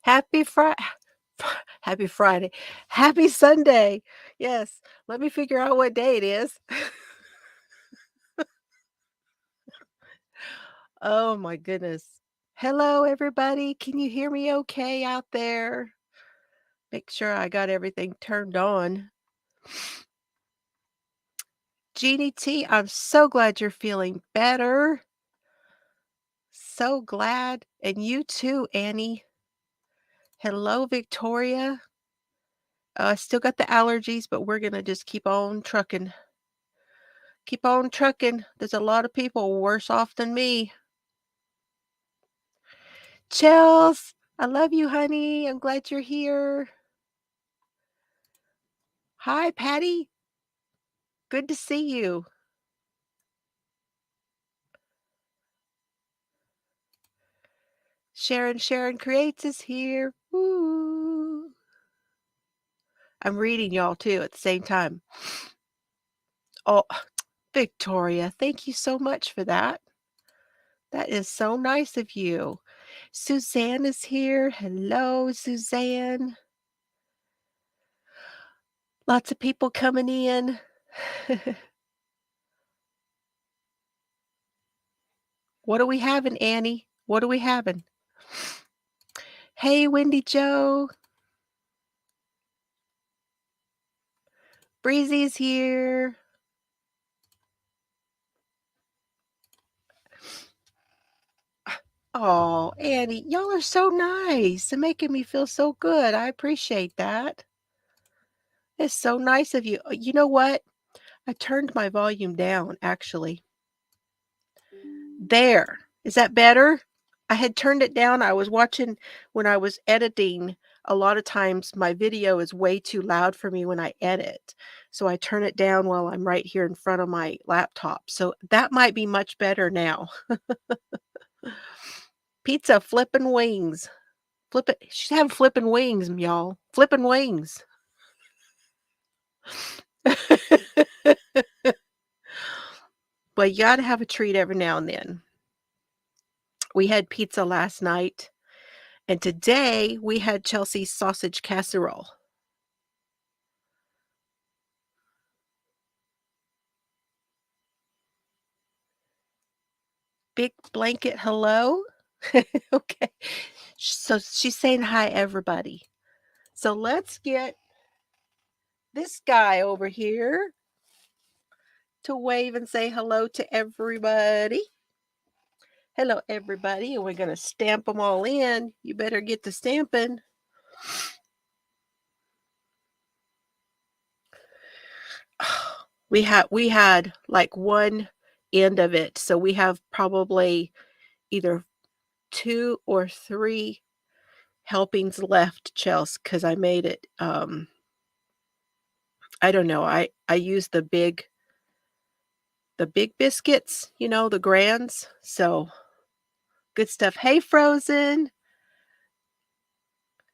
Happy Friday. Happy Friday. Happy Sunday. Yes. Let me figure out what day it is. Oh my goodness. Hello, everybody. Can you hear me okay out there? Make sure I got everything turned on. Jeannie T, I'm so glad you're feeling better. So glad. And you too, Annie. Hello, Victoria. I still got the allergies, but we're going to just keep on trucking. Keep on trucking. There's a lot of people worse off than me. Chels, I love you, honey. I'm glad you're here. Hi, Patty. Good to see you. Sharon Creates is here. Woo. I'm reading y'all too at the same time. Oh, Victoria, thank you so much for that. That is so nice of you. Suzanne is here. Hello, Suzanne. Lots of people coming in. What are we having, Annie? What are we having? Hey, Wendy Joe. Breezy's here. Oh, Annie, y'all are so nice and making me feel so good. I appreciate that. It's so nice of you. You know what? I turned my volume down, actually. There. Is that better? I had turned it down. I was watching when I was editing. A lot of times my video is way too loud for me when I edit. So I turn it down while I'm right here in front of my laptop. So that might be much better now. Pizza flipping wings. Flip it. She's having flipping wings, y'all. Flipping wings. Well, you gotta have a treat every now and then. We had pizza last night, and today we had Chelsea's sausage casserole. Big blanket hello? Okay. So she's saying hi, everybody. So let's get this guy over here to wave and say hello to everybody. Hello, everybody. And we're going to stamp them all in. You better get to stamping. We had like one end of it. So we have probably either 2 or 3 helpings left, Chels, because I made it. I don't know. I used the big biscuits, the grands. So good stuff. Hey, Frozen.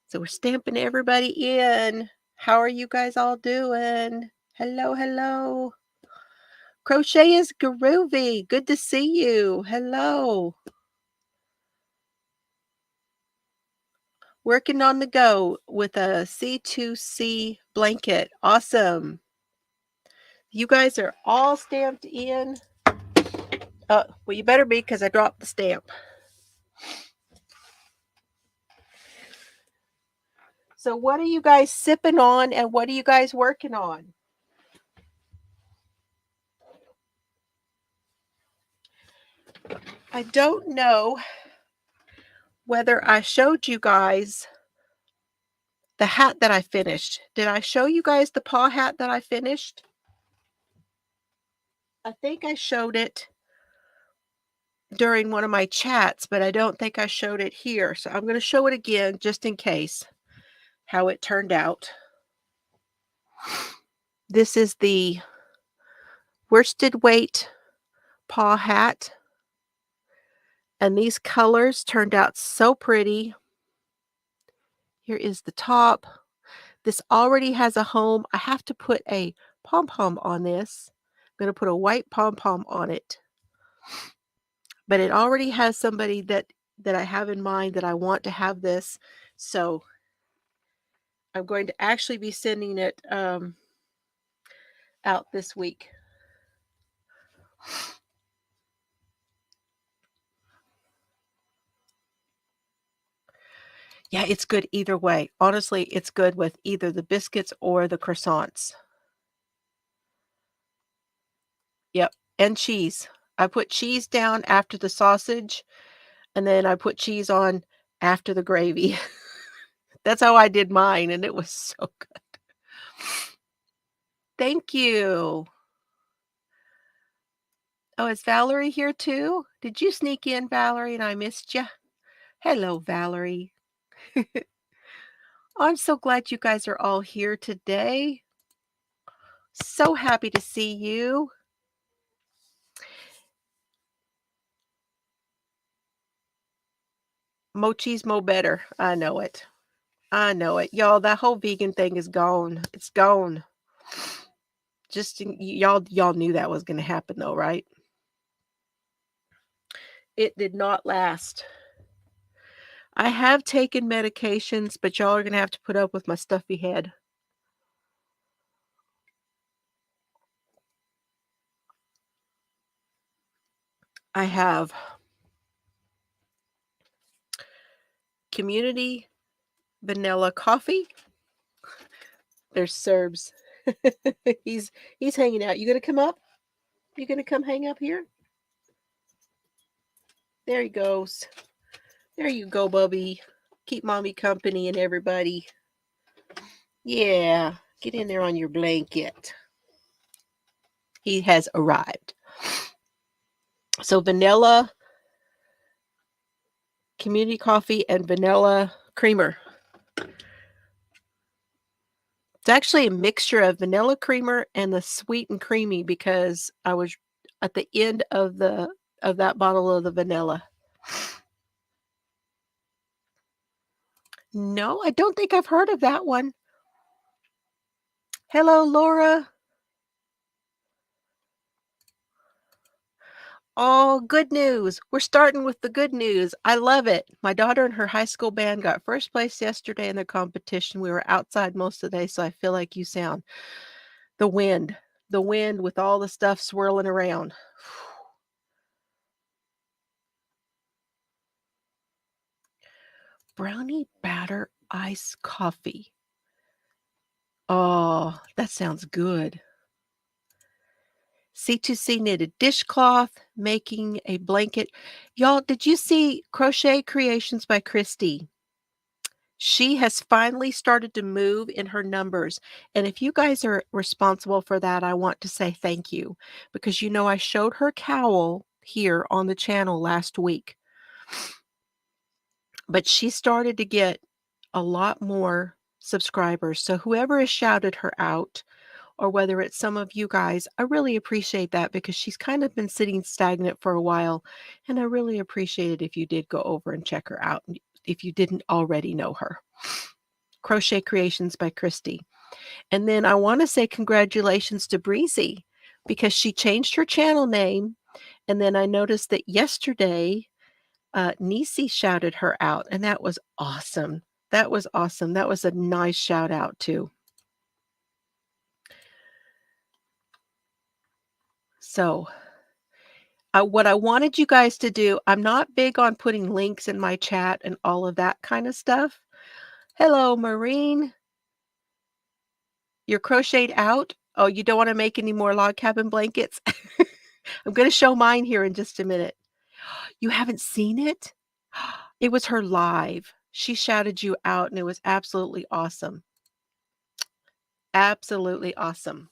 So we're stamping everybody in. How are you guys all doing? Hello, hello. Crochet is groovy. Good to see you. Hello. Working on the go with a C2C blanket. Awesome. You guys are all stamped in. Well, you better be because I dropped the stamp. So what are you guys sipping on and what are you guys working on? I don't know whether I showed you guys the hat that I finished. Did I show you guys the paw hat that I finished? I think I showed it during one of my chats, but I don't think I showed it here. So I'm going to show it again just in case how it turned out. This is the worsted weight paw hat. And these colors turned out so pretty. Here is the top. This already has a home. I have to put a pom-pom on this. I'm going to put a white pom-pom on it. But it already has somebody that I have in mind that I want to have this. So I'm going to actually be sending it out this week. Yeah, it's good either way. Honestly, it's good with either the biscuits or the croissants. Yep, and cheese. I put cheese down after the sausage, and then I put cheese on after the gravy. That's how I did mine, and it was so good. Thank you. Oh, is Valerie here too? Did you sneak in, Valerie, and I missed you? Hello, Valerie. I'm so glad you guys are all here today. So happy to see you. Mo cheese, mo better. I know it. I know it. Y'all, that whole vegan thing is gone. It's gone. Just y'all knew that was going to happen though, right? It did not last. I have taken medications, but y'all are going to have to put up with my stuffy head. I have community vanilla coffee. There's Serbs. he's hanging out. You gonna come up? You gonna come hang up here? There he goes. There you go, Bubby. Keep mommy company and everybody. Yeah, get in there on your blanket. He has arrived. So vanilla community coffee and vanilla creamer. It's actually a mixture of vanilla creamer and the sweet and creamy because I was at the end of that bottle of the vanilla. No, I don't think I've heard of that one. Hello, Laura. Oh, good news. We're starting with the good news. I love it. My daughter and her high school band got first place yesterday in the competition. We were outside most of the day, so I feel like you sound. The wind. The wind with all the stuff swirling around. Brownie batter ice coffee. Oh, that sounds good. C2C knitted dishcloth, making a blanket. Y'all, did you see Crochet Creations by Christy? She has finally started to move in her numbers. And if you guys are responsible for that, I want to say thank you because I showed her cowl here on the channel last week. But she started to get a lot more subscribers. So whoever has shouted her out, or whether it's some of you guys, I really appreciate that because she's kind of been sitting stagnant for a while. And I really appreciate it if you did go over and check her out if you didn't already know her. Crochet Creations by Christy. And then I want to say congratulations to Breezy because she changed her channel name. And then I noticed that yesterday, Nisi shouted her out, and that was awesome. That was awesome. That was a nice shout out too. So what I wanted you guys to do, I'm not big on putting links in my chat and all of that kind of stuff. Hello, Maureen. You're crocheted out? Oh, you don't want to make any more log cabin blankets? I'm going to show mine here in just a minute. You haven't seen it? It was her live. She shouted you out, and it was absolutely awesome. Absolutely awesome.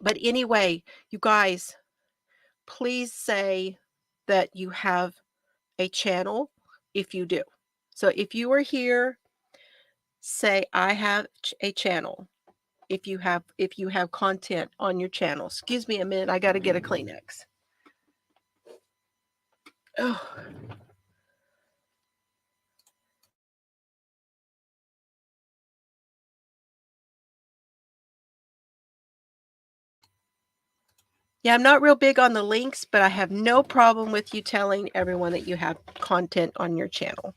But anyway, you guys, please say that you have a channel if you do. So if you are here, say I have a channel. If you have content on your channel. Excuse me a minute, I got to get a Kleenex. Oh. Yeah, I'm not real big on the links, but I have no problem with you telling everyone that you have content on your channel.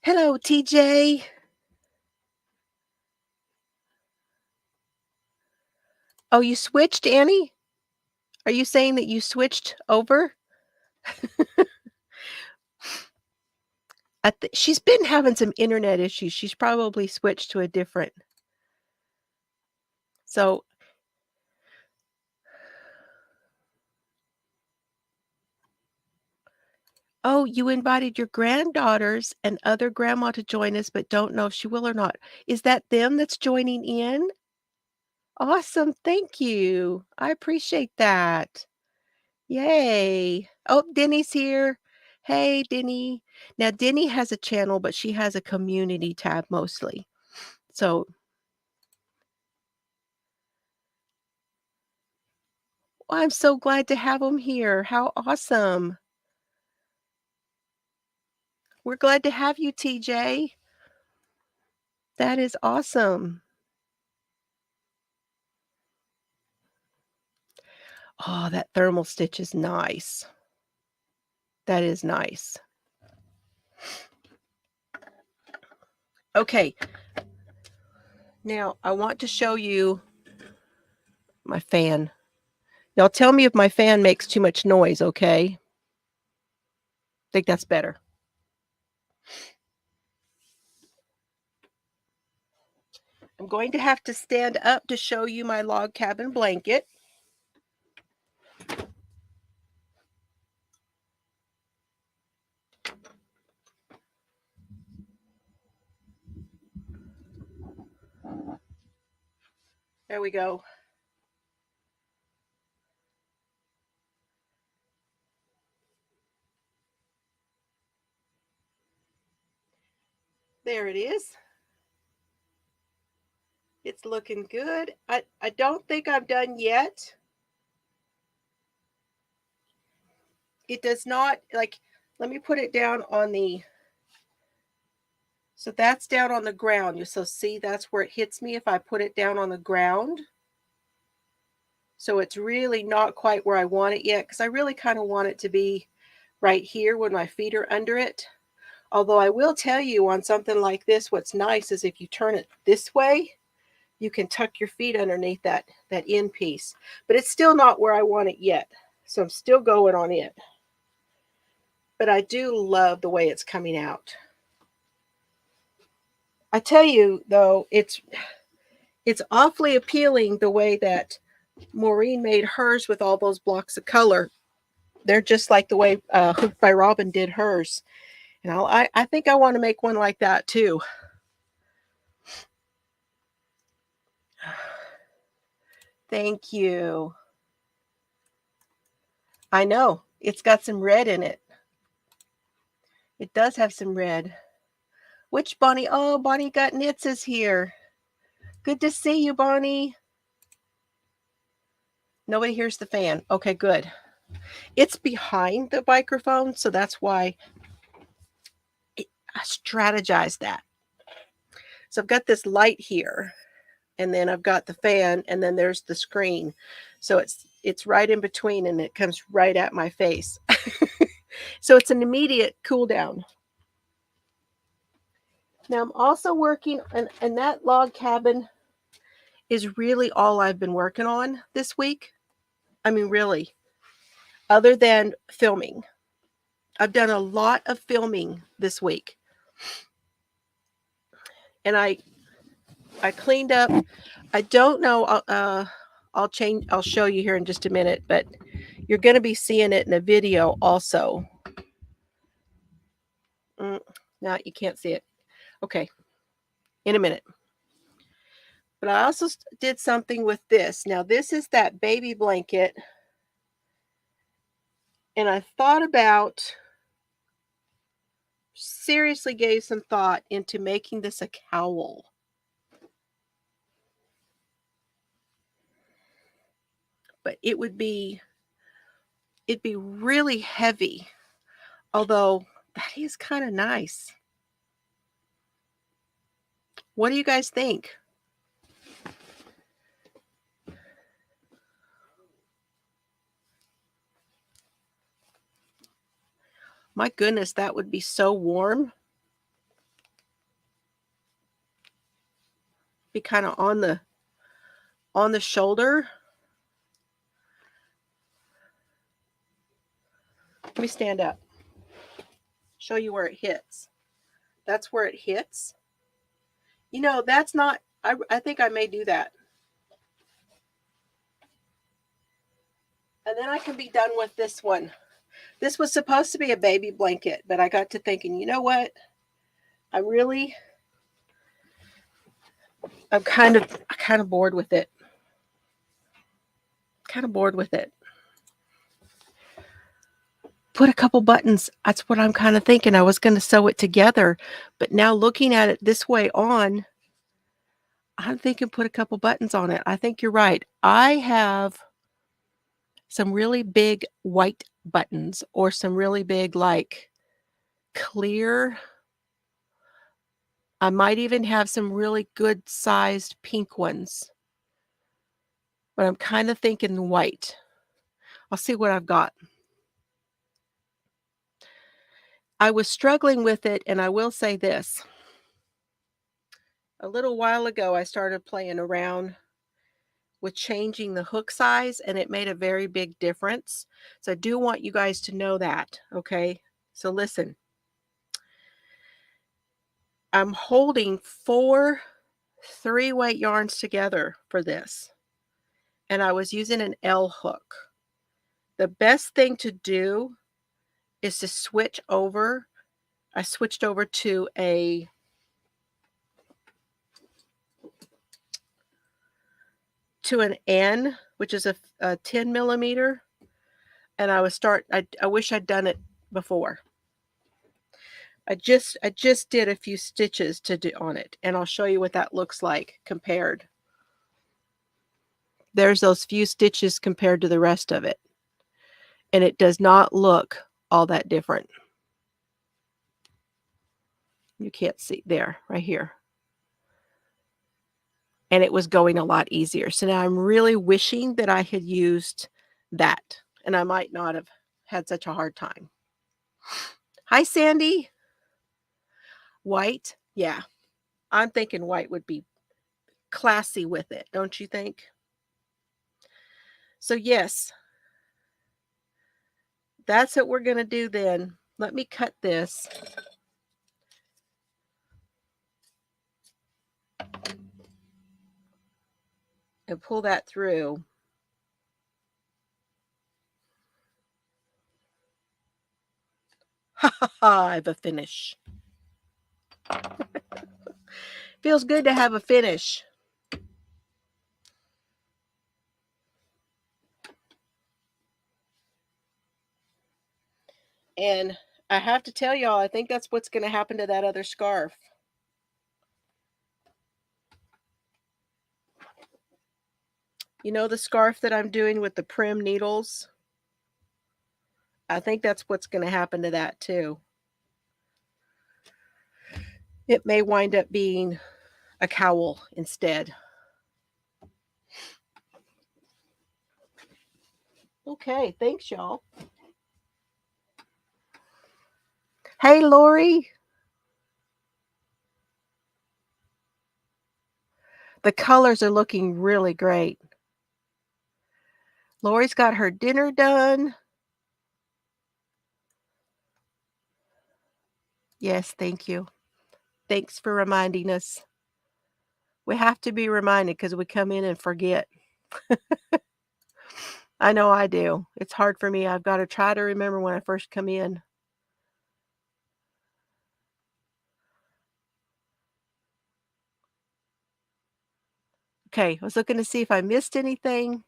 Hello, TJ. Oh, you switched, Annie? Are you saying that you switched over? She's been having some internet issues. She's probably switched to a different. So, oh, you invited your granddaughters and other grandma to join us, but don't know if she will or not. Is that them that's joining in? Awesome. Thank you. I appreciate that. Yay. Oh, Denny's here. Hey, Denny. Now, Denny has a channel, but she has a community tab mostly. So, I'm so glad to have them here. How awesome. We're glad to have you, TJ. That is awesome. Oh, that thermal stitch is nice. That is nice. Okay. Now, I want to show you my fan. Now, tell me if my fan makes too much noise, okay? I think that's better. I'm going to have to stand up to show you my log cabin blanket. There we go. There it is. It's looking good. I don't think I'm done yet. It does not, like, let me put it down on the, so that's down on the ground. So see, that's where it hits me if I put it down on the ground. So it's really not quite where I want it yet, because I really kind of want it to be right here when my feet are under it. Although I will tell you on something like this, what's nice is if you turn it this way, you can tuck your feet underneath that end piece. But it's still not where I want it yet. So I'm still going on it. But I do love the way it's coming out. I tell you, though, it's awfully appealing the way that Maureen made hers with all those blocks of color. They're just like the way Hooked by Robin did hers. And I think I want to make one like that too. Thank you. I know. It's got some red in it. It does have some red. Which Bonnie? Oh, Bonnie Got Knits is here. Good to see you, Bonnie. Nobody hears the fan. Okay, good. It's behind the microphone, so that's why I strategized that. So I've got this light here, and then I've got the fan, and then there's the screen. So it's right in between, and it comes right at my face. So it's an immediate cool down. Now I'm also working, and that log cabin is really all I've been working on this week. I mean, really, other than filming. I've done a lot of filming this week. And I cleaned up. I don't know. I'll show you here in just a minute, but you're going to be seeing it in a video also. No, you can't see it. Okay, in a minute. But I also did something with this. Now, this is that baby blanket. And I thought about, seriously gave some thought into making this a cowl. But it'd be really heavy. Although that is kind of nice. What do you guys think? My goodness, that would be so warm. be kind of on the shoulder. Let me stand up. Show you where it hits. That's where it hits. You know, that's not, I think I may do that. And then I can be done with this one. This was supposed to be a baby blanket, but I got to thinking, you know what? I'm kind of bored with it. Kind of bored with it. Put a couple buttons. That's what I'm kind of thinking. I was going to sew it together, but now looking at it this way on, I'm thinking put a couple buttons on it. I think you're right. I have some really big white buttons or some really big like clear. I might even have some really good sized pink ones, but I'm kind of thinking white. I'll see what I've got. I was struggling with it, and I will say this. A little while ago, I started playing around with changing the hook size, and it made a very big difference. So I do want you guys to know that, okay? So listen. I'm holding 4 3-weight yarns together for this, and I was using an L hook. The best thing to do is to switch over. I switched over to an N, which is a 10 millimeter, and I wish I'd done it before. I just did a few stitches to do on it, and I'll show you what that looks like compared. There's those few stitches compared to the rest of it, and it does not look all that different. You can't see there, right here. And it was going a lot easier. So now I'm really wishing that I had used that, and I might not have had such a hard time. Hi, Sandy. White? Yeah. I'm thinking white would be classy with it, don't you think? So yes, that's what we're going to do then. Let me cut this. And pull that through. Ha ha ha, I have a finish. Feels good to have a finish. And I have to tell y'all, I think that's what's going to happen to that other scarf. You know the scarf that I'm doing with the prim needles? I think that's what's going to happen to that too. It may wind up being a cowl instead. Okay, thanks y'all. Hey, Lori. The colors are looking really great. Lori's got her dinner done. Yes, thank you. Thanks for reminding us. We have to be reminded because we come in and forget. I know I do. It's hard for me. I've got to try to remember when I first come in. Okay, I was looking to see if I missed anything.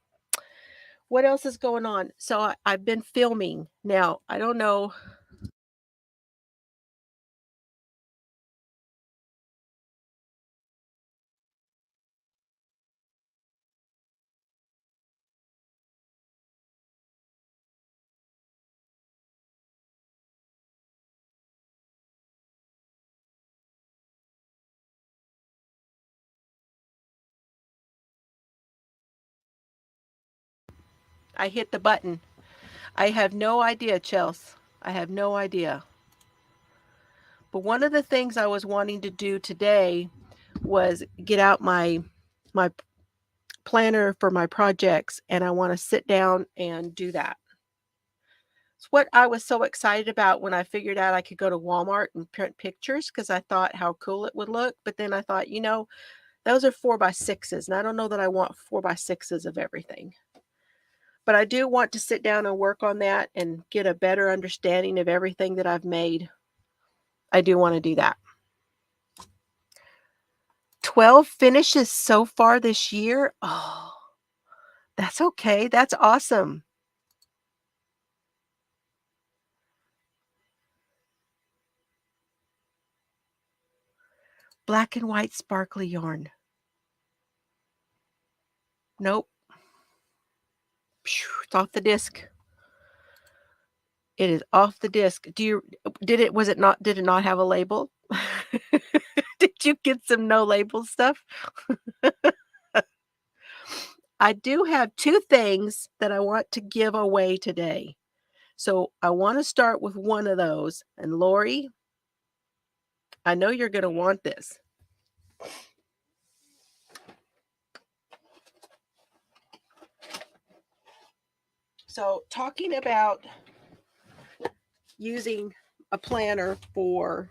What else is going on? So I've been filming. Now, I don't know. I hit the button. I have no idea, Chels. I have no idea. But one of the things I was wanting to do today was get out my planner for my projects, and I want to sit down and do that. It's what I was so excited about when I figured out I could go to Walmart and print pictures, because I thought how cool it would look. But then I thought, those are 4x6s, and I don't know that I want 4x6s of everything. But I do want to sit down and work on that and get a better understanding of everything that I've made. I do want to do that. 12 finishes so far this year. Oh, that's okay. That's awesome. Black and white sparkly yarn. Nope. It's off the disc. It is off the disc. Did it not have a label? Did you get some no label stuff? I do have 2 things that I want to give away today. So I want to start with one of those. And Lori, I know you're going to want this. So talking about using a planner for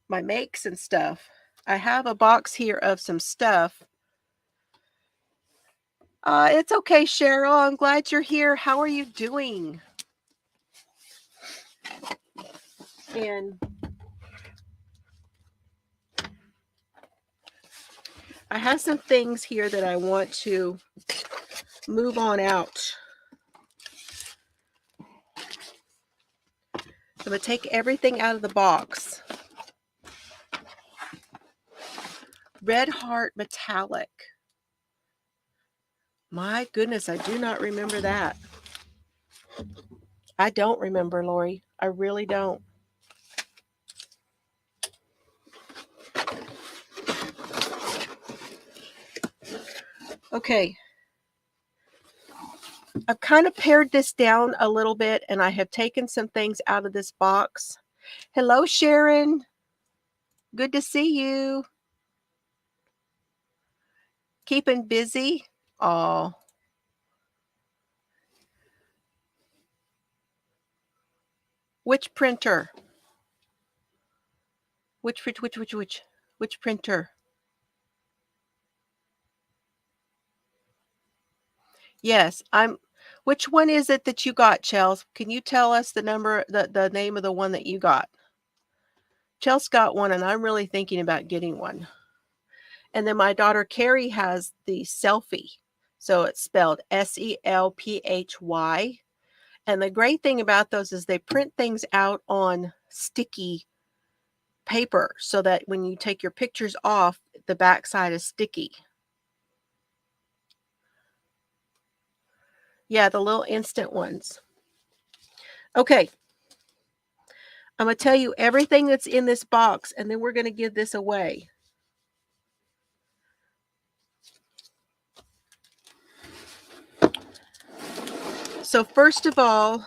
my makes and stuff, I have a box here of some stuff. It's okay, Cheryl. I'm glad you're here. How are you doing? And I have some things here that I want to move on out. I'm going to take everything out of the box. Red Heart Metallic. My goodness, I do not remember that. I don't remember, Lori. I really don't. Okay. I've kind of pared this down a little bit, and I have taken some things out of this box. Hello, Sharon. Good to see you. Keeping busy? Oh. Which printer? Which printer? Yes, which one is it that you got, Chels? Can you tell us the name of the one that you got? Chels got one, and I'm really thinking about getting one. And then my daughter Carrie has the Selfie. So it's spelled Selphy. And the great thing about those is they print things out on sticky paper so that when you take your pictures off, the backside is sticky. Yeah, the little instant ones. Okay. I'm going to tell you everything that's in this box, and then we're going to give this away. So first of all,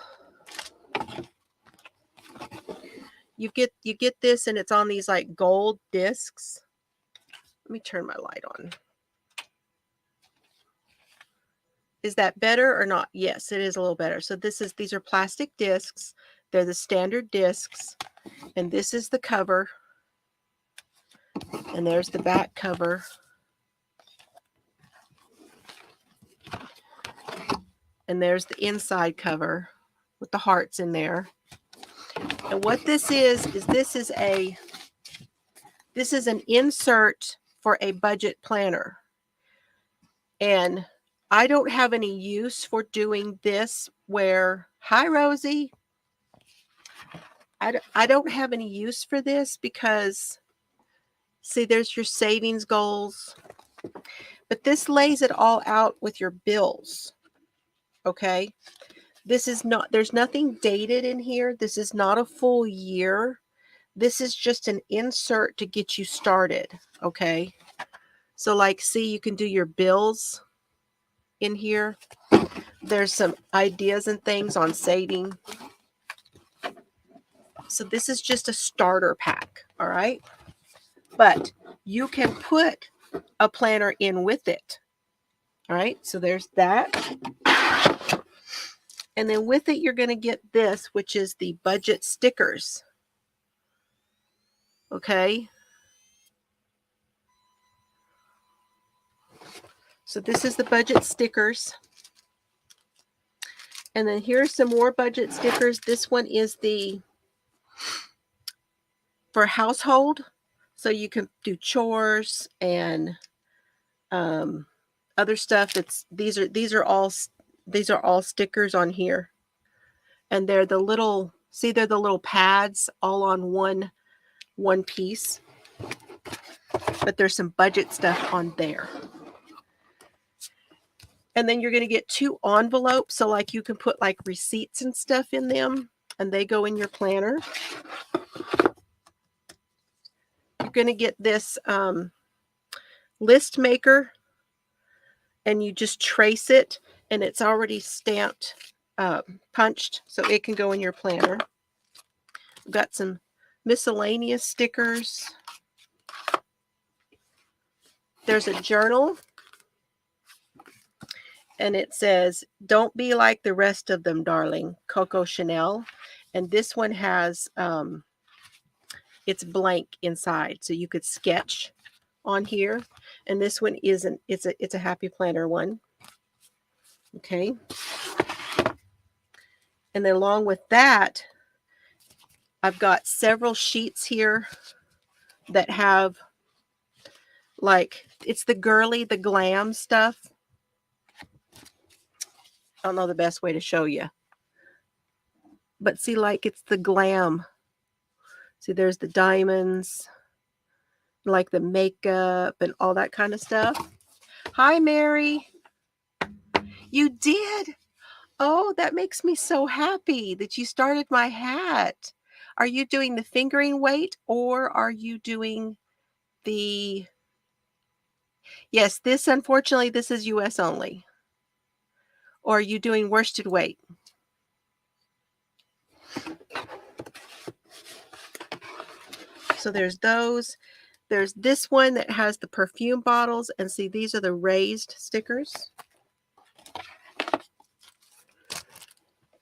you get this, and it's on these like gold discs. Let me turn my light on. Is that better or not? Yes, it is a little better. So these are plastic discs. They're the standard discs, and this is the cover. And there's the back cover. And there's the inside cover with the hearts in there. And what this is this is an insert for a budget planner. And I don't have any use for doing this where, hi, Rosie. I don't have any use for this because, see, there's your savings goals. But this lays it all out with your bills. Okay? There's nothing dated in here. This is not a full year. This is just an insert to get you started. Okay? So like, see, you can do your bills in here. There's some ideas and things on saving. So this is just a starter pack. All right? But you can put a planner in with it. All right, so there's that. And then with it, you're going to get this, which is the budget stickers. Okay. So this is the budget stickers. And then here's some more budget stickers. This one is the for household. So you can do chores and other stuff. These are all stickers on here. And they're the little, see, they're the little pads all on one piece. But there's some budget stuff on there. And then you're going to get 2 envelopes. So like you can put like receipts and stuff in them, and they go in your planner. You're going to get this list maker, and you just trace it, and it's already stamped, punched, so it can go in your planner. We've got some miscellaneous stickers. There's a journal, and it says, "Don't be like the rest of them, darling, Coco Chanel." And this one has, it's blank inside, so you could sketch on here. And this one isn't, it's a happy planner one. Okay. And then along with that, I've got several sheets here that have like, it's the girly, the glam stuff. I don't know the best way to show you. But see, like it's the glam. See, there's the diamonds, like the makeup and all that kind of stuff. Hi, Mary. You did? Oh, that makes me so happy that you started my hat. Are you doing the fingering weight, or are you doing the... Yes, this, unfortunately, this is US only. Or are you doing worsted weight? So there's those. There's this one that has the perfume bottles, and see, these are the raised stickers.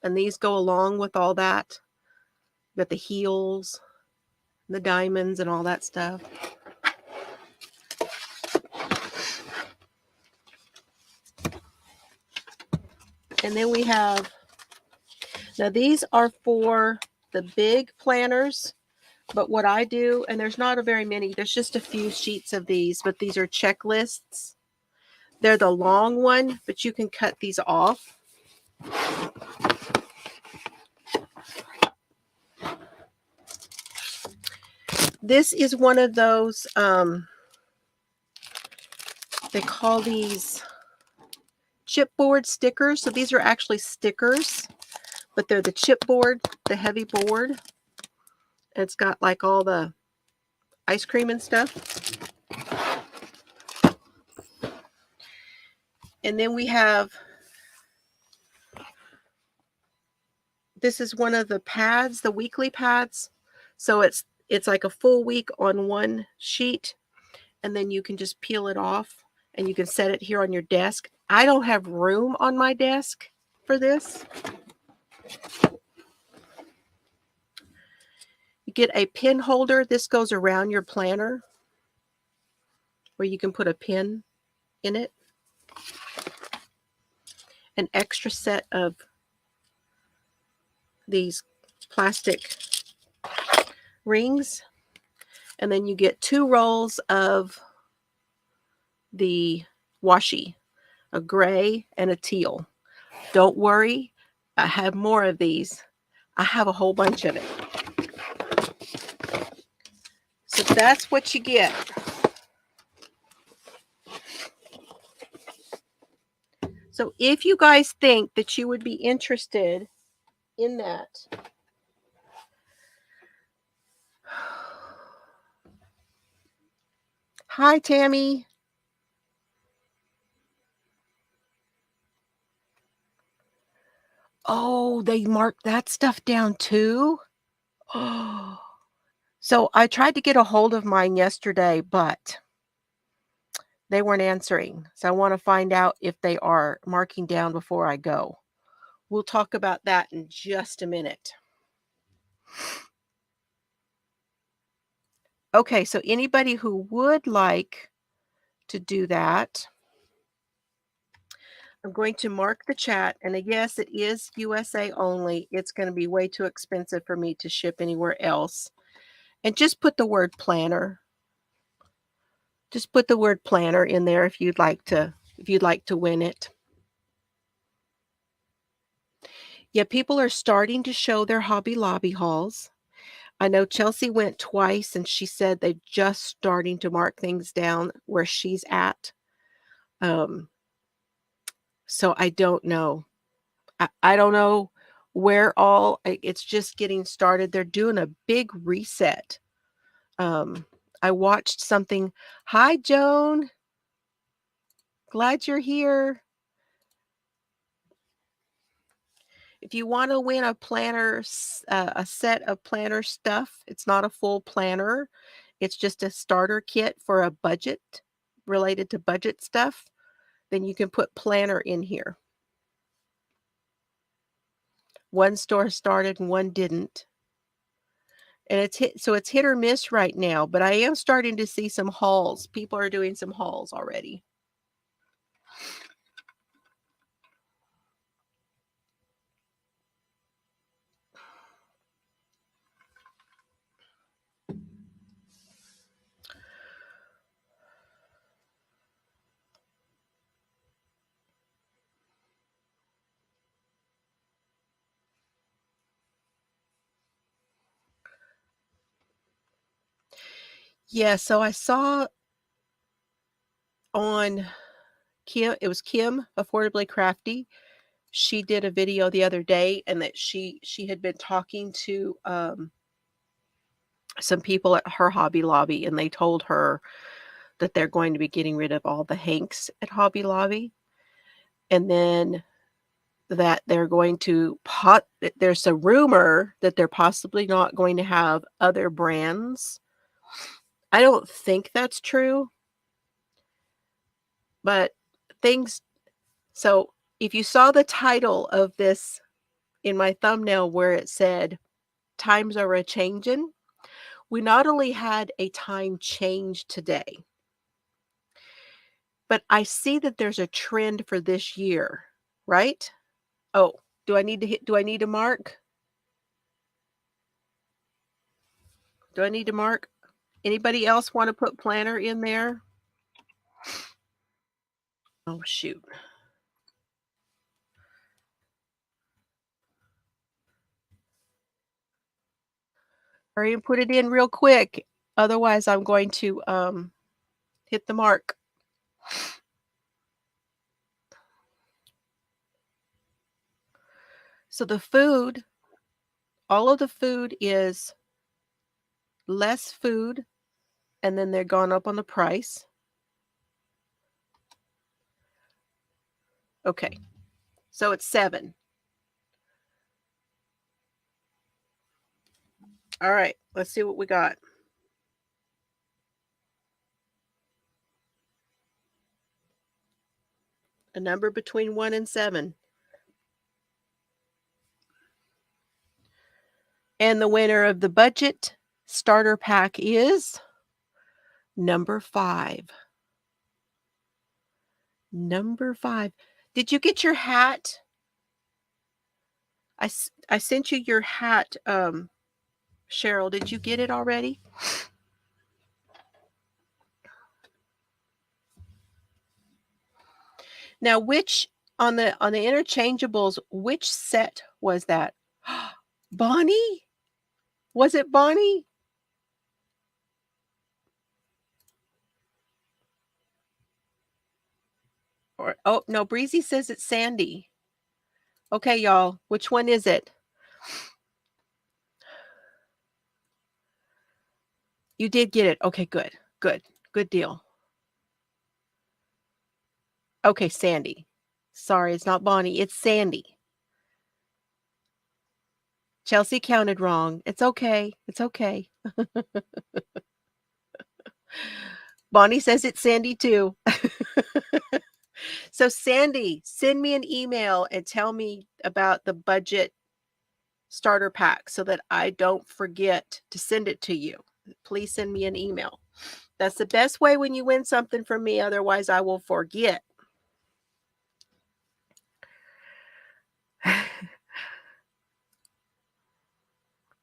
And these go along with all that. You got the heels, the diamonds, and all that stuff. And then we have, now these are for the big planners, but what I do, and there's not a very many, there's just a few sheets of these, but these are checklists. They're the long one, but you can cut these off. This is one of those, they call these chipboard stickers. So these are actually stickers, but they're the chipboard, the heavy board. It's got like all the ice cream and stuff. And then we have, this is one of the pads, the weekly pads. So it's like a full week on one sheet, and then you can just peel it off and you can set it here on your desk. I don't have room on my desk for this. You get a pin holder. This goes around your planner where you can put a pin in it. An extra set of these plastic rings. And then you get 2 rolls of the washi, a gray and a teal. Don't worry, I have more of these. I have a whole bunch of it. So that's what you get. So if you guys think that you would be interested in that, hi, Tammy. Oh, they marked that stuff down too? Oh, So I tried to get a hold of mine yesterday, but they weren't answering. So I want to find out if they are marking down before I go. We'll talk about that in just a minute. Okay, so anybody who would like to do that, I'm going to mark the chat. And yes, it is USA only. It's going to be way too expensive for me to ship anywhere else. And just put the word planner. Just put the word planner in there if you'd like to win it. Yeah, people are starting to show their Hobby Lobby hauls. I know Chelsea went twice and she said they're just starting to mark things down where she's at. Um, so I don't know. I don't know where it's just getting started. They're doing a big reset. I watched something. Hi, Joan. Glad you're here. If you want to win a planner, a set of planner stuff, it's not a full planner. It's just a starter kit for a budget related to budget stuff. Then you can put planner in here. One store started and one didn't. And it's hit or miss right now, but I am starting to see some hauls. People are doing some hauls already. Yeah, so I saw on it was Kim, Affordably Crafty. She did a video the other day and that she had been talking to some people at her Hobby Lobby and they told her that they're going to be getting rid of all the Hanks at Hobby Lobby. And then that they're going to there's a rumor that they're possibly not going to have other brands. I don't think that's true. But so if you saw the title of this in my thumbnail where it said times are a changin', we not only had a time change today, but I see that there's a trend for this year, right? Oh, do I need to mark? Do I need to mark? Anybody else want to put planner in there? Oh, shoot. Hurry and put it in real quick. Otherwise, I'm going to hit the mark. So all of the food is less food, and then they're gone up on the price. Okay, so it's 7. All right, let's see what we got. A number between 1 and 7. And the winner of the budget starter pack is number 5. Number 5. Did you get your hat? I sent you your hat, Cheryl. Did you get it already? Now, which on the interchangeables, which set was that? Bonnie? Was it Bonnie? Or oh no, Breezy says it's Sandy. Okay, y'all, which one is it? You did get it. Okay, good. Good. Good deal. Okay, Sandy. Sorry, it's not Bonnie. It's Sandy. Chelsea counted wrong. It's okay. It's okay. Bonnie says it's Sandy too. So Sandy, send me an email and tell me about the budget starter pack so that I don't forget to send it to you. Please send me an email. That's the best way when you win something from me. Otherwise, I will forget.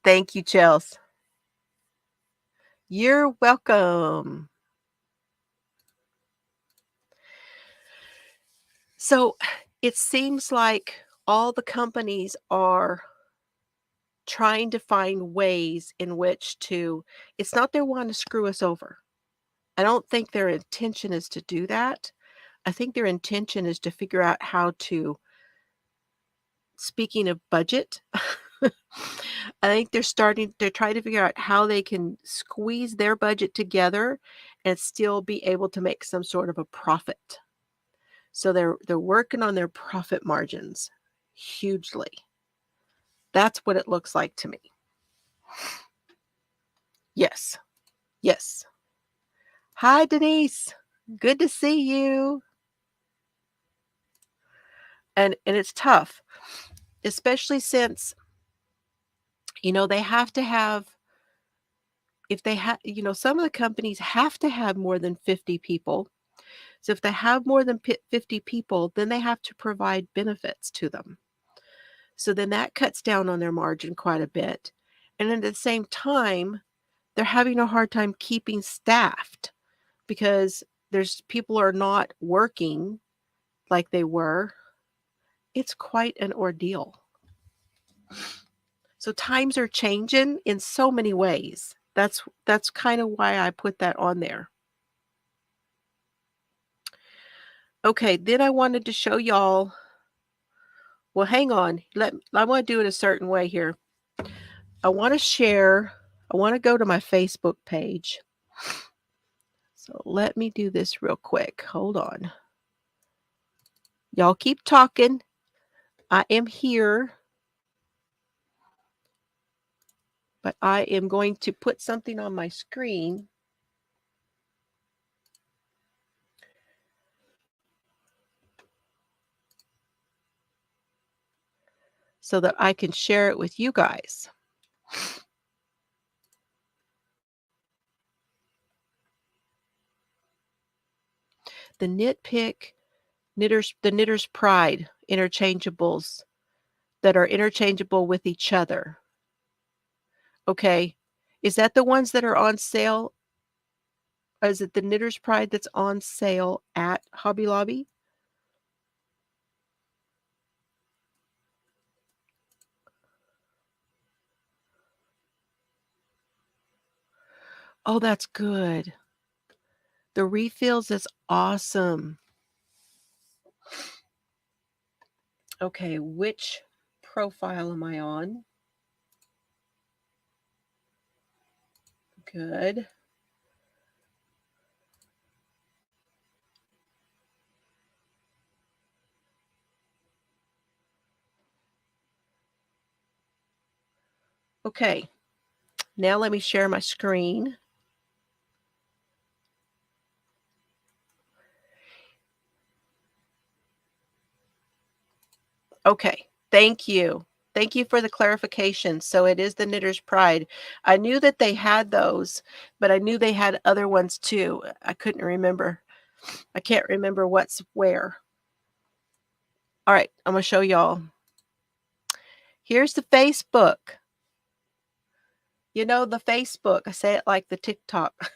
Thank you, Chels. You're welcome. So it seems like all the companies are trying to find ways in which to, it's not they want to screw us over. I don't think their intention is to do that. I think their intention is to figure out how to, speaking of budget, I think they're trying to figure out how they can squeeze their budget together and still be able to make some sort of a profit. So they're working on their profit margins hugely. That's what it looks like to me. Yes. Yes. Hi, Denise. Good to see you. And it's tough, especially since, they have to have, if they have, some of the companies have to have more than 50 people. So if they have more than 50 people, then they have to provide benefits to them. So then that cuts down on their margin quite a bit. And at the same time, they're having a hard time keeping staffed because people are not working like they were. It's quite an ordeal. So times are changing in so many ways. That's kind of why I put that on there. Okay, then I wanted to show y'all. Well, hang on. I want to do it a certain way here. I want to go to my Facebook page. So let me do this real quick. Hold on. Y'all keep talking. I am here. But I am going to put something on my screen. So that I can share it with you guys. The the Knitter's Pride interchangeables that are interchangeable with each other. Okay. Is that the ones that are on sale? Is it the Knitter's Pride that's on sale at Hobby Lobby? Oh, that's good. The refills is awesome. Okay, which profile am I on? Good. Okay, now let me share my screen. Okay, thank you. Thank you for the clarification. So it is the Knitter's Pride. I knew that they had those, but I knew they had other ones too. I couldn't remember. I can't remember what's where. All right, I'm going to show y'all. Here's the Facebook. You know, the Facebook. I say it like the TikTok.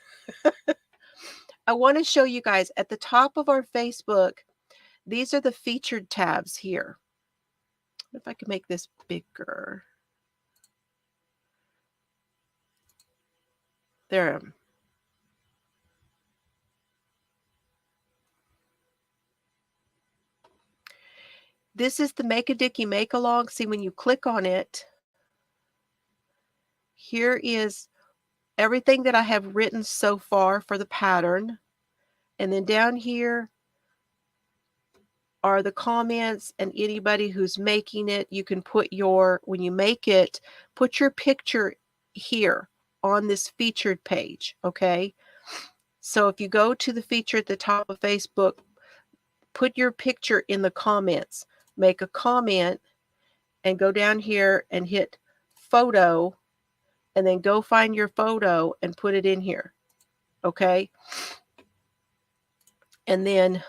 I want to show you guys at the top of our Facebook, these are the featured tabs here. If I can make this bigger. There. This is the Make a Dicky Make Along. See, when you click on it, here is everything that I have written so far for the pattern. And then down here are the comments and anybody who's making it. You can put when you make it, put your picture here. on this featured page, okay? So if you go to the feature at the top of Facebook, put your picture in the comments, make a comment, and go down here and hit photo, and then go find your photo and put it in here, okay? And then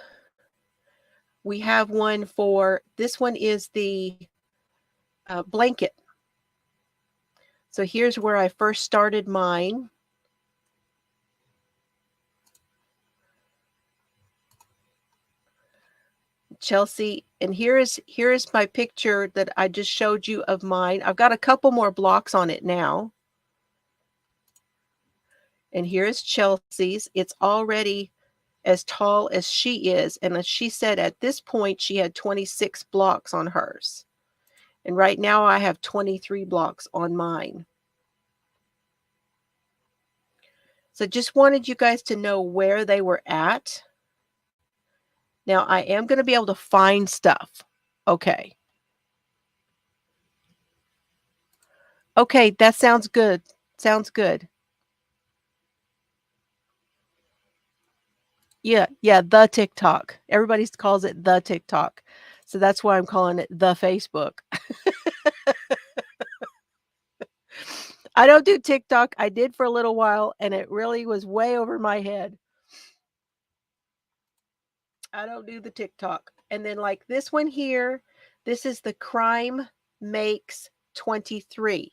we have one for, this one is the blanket. So here's where I first started mine. Chelsea, and here is my picture that I just showed you of mine. I've got a couple more blocks on it now. And here's Chelsea's. It's already as tall as she is. And as she said, at this point, she had 26 blocks on hers. And right now I have 23 blocks on mine. So just wanted you guys to know where they were at. Now I am going to be able to find stuff. Okay. Okay, that sounds good. Sounds good. Yeah, the TikTok. Everybody calls it the TikTok. So that's why I'm calling it the Facebook. I don't do TikTok. I did for a little while, and it really was way over my head. I don't do the TikTok. And then like this one here, this is the Crime Makes 23.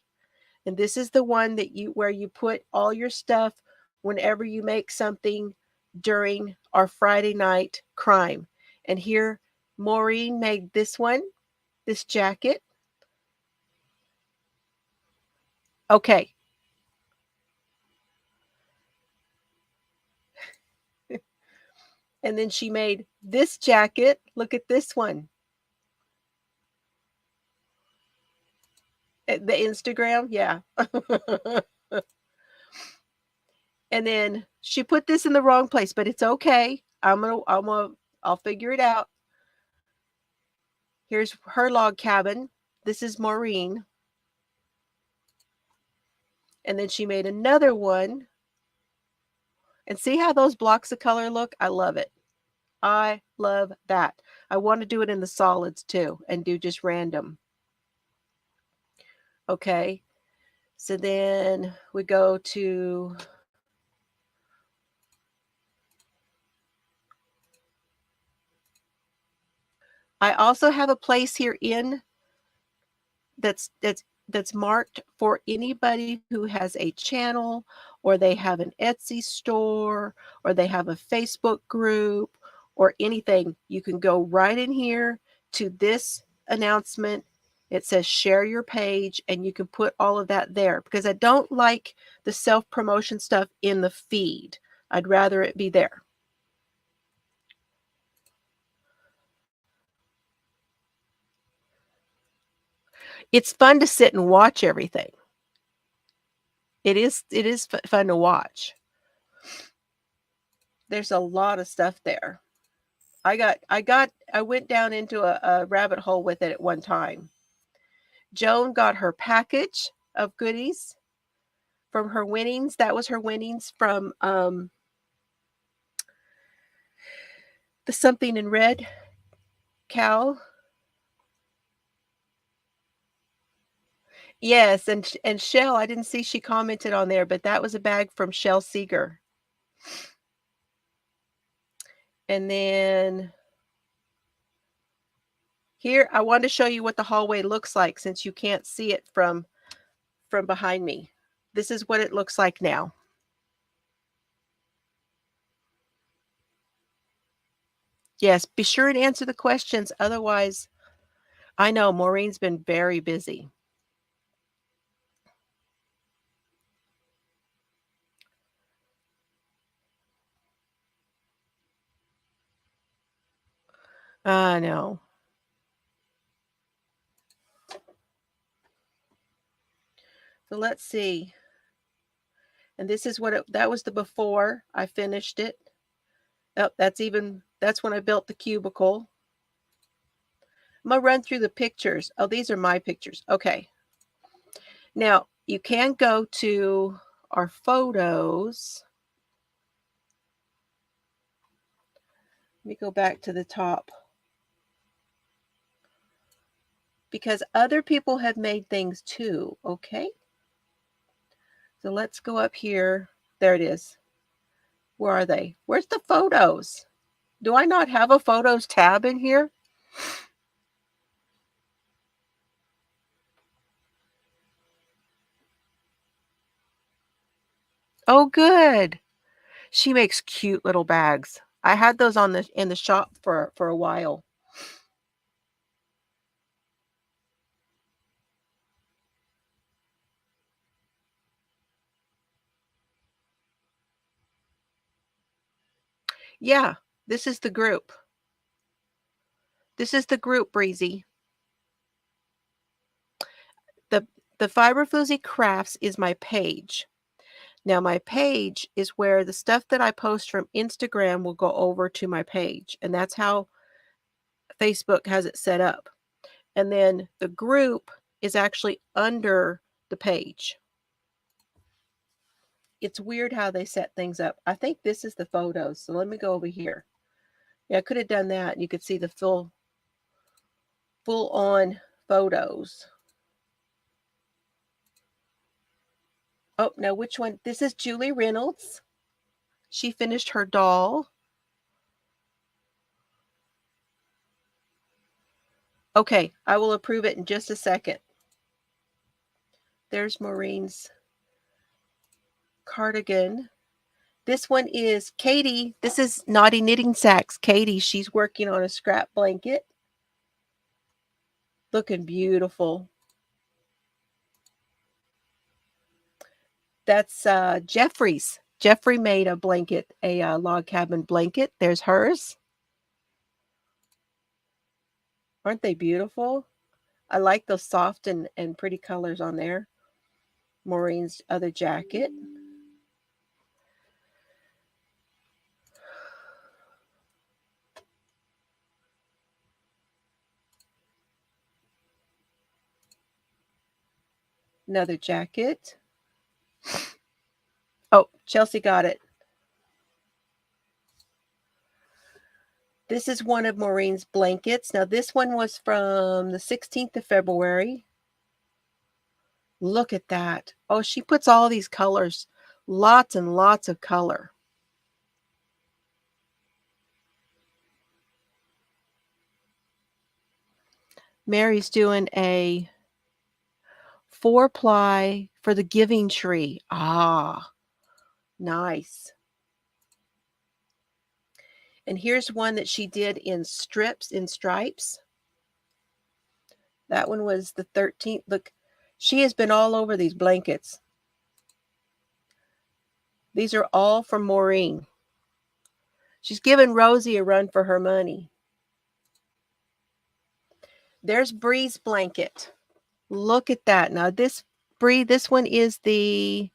And this is the one that where you put all your stuff whenever you make something during our Friday night crime. And here, Maureen made this one, this jacket. Okay. And then she made this jacket. Look at this one. The Instagram, yeah. And then she put this in the wrong place, but it's okay. I'll figure it out. Here's her log cabin. This is Maureen. And then she made another one. And see how those blocks of color look? I love it. I love that. I want to do it in the solids too and do just random. Okay. So then we go to I also have a place here in that's marked for anybody who has a channel, or they have an Etsy store, or they have a Facebook group, or anything. You can go right in here to this announcement. It says share your page, and you can put all of that there, because I don't like the self-promotion stuff in the feed. I'd rather it be there. It's fun to sit and watch everything. It is fun to watch. There's a lot of stuff there. I went down into a rabbit hole with it at one time. Joan got her package of goodies from her winnings. That was her winnings from the Something in Red cow. Yes, and Shell, I didn't see she commented on there, but that was a bag from Shell Seeger. And then here, I wanted to show you what the hallway looks like since you can't see it from behind me. This is what it looks like now. Yes, be sure and answer the questions. Otherwise, I know Maureen's been very busy. I know. So let's see. And this is what that was the before I finished it. Oh, that's when I built the cubicle. I'm going to run through the pictures. Oh, these are my pictures. Okay. Now, you can go to are photos. Let me go back to the top. Because other people have made things too, okay? So let's go up here. There it is. Where are they? Where's the photos? Do I not have a photos tab in here? Oh, good. She makes cute little bags. I had those in the shop for a while. Yeah, this is the group. This is the group, Breezy. The Fiber Floozie Crafts is my page. Now my page is where the stuff that I post from Instagram will go over to my page, and that's how Facebook has it set up. And then the group is actually under the page. It's weird how they set things up. I think this is the photos. So let me go over here. Yeah, I could have done that. You could see the full on photos. Oh, now which one? This is Julie Reynolds. She finished her doll. Okay, I will approve it in just a second. There's Maureen's cardigan. This one is Katie. This is Naughty Knitting Sacks. Katie, she's working on a scrap blanket. Looking beautiful. That's Jeffrey's. Jeffrey made a blanket, a log cabin blanket. There's hers. Aren't they beautiful? I like those soft and pretty colors on there. Maureen's other jacket. Another jacket. Oh, Chelsea got it. This is one of Maureen's blankets. Now, this one was from the 16th of February. Look at that. Oh, she puts all these colors. Lots and lots of color. Mary's doing a 4-ply for the giving tree. Ah, nice. And here's one that she did in strips, in stripes. That one was the 13th. Look, she has been all over these blankets. These are all from Maureen. She's giving Rosie a run for her money. There's Bree's blanket. Look at that. Now this Bree, this one is the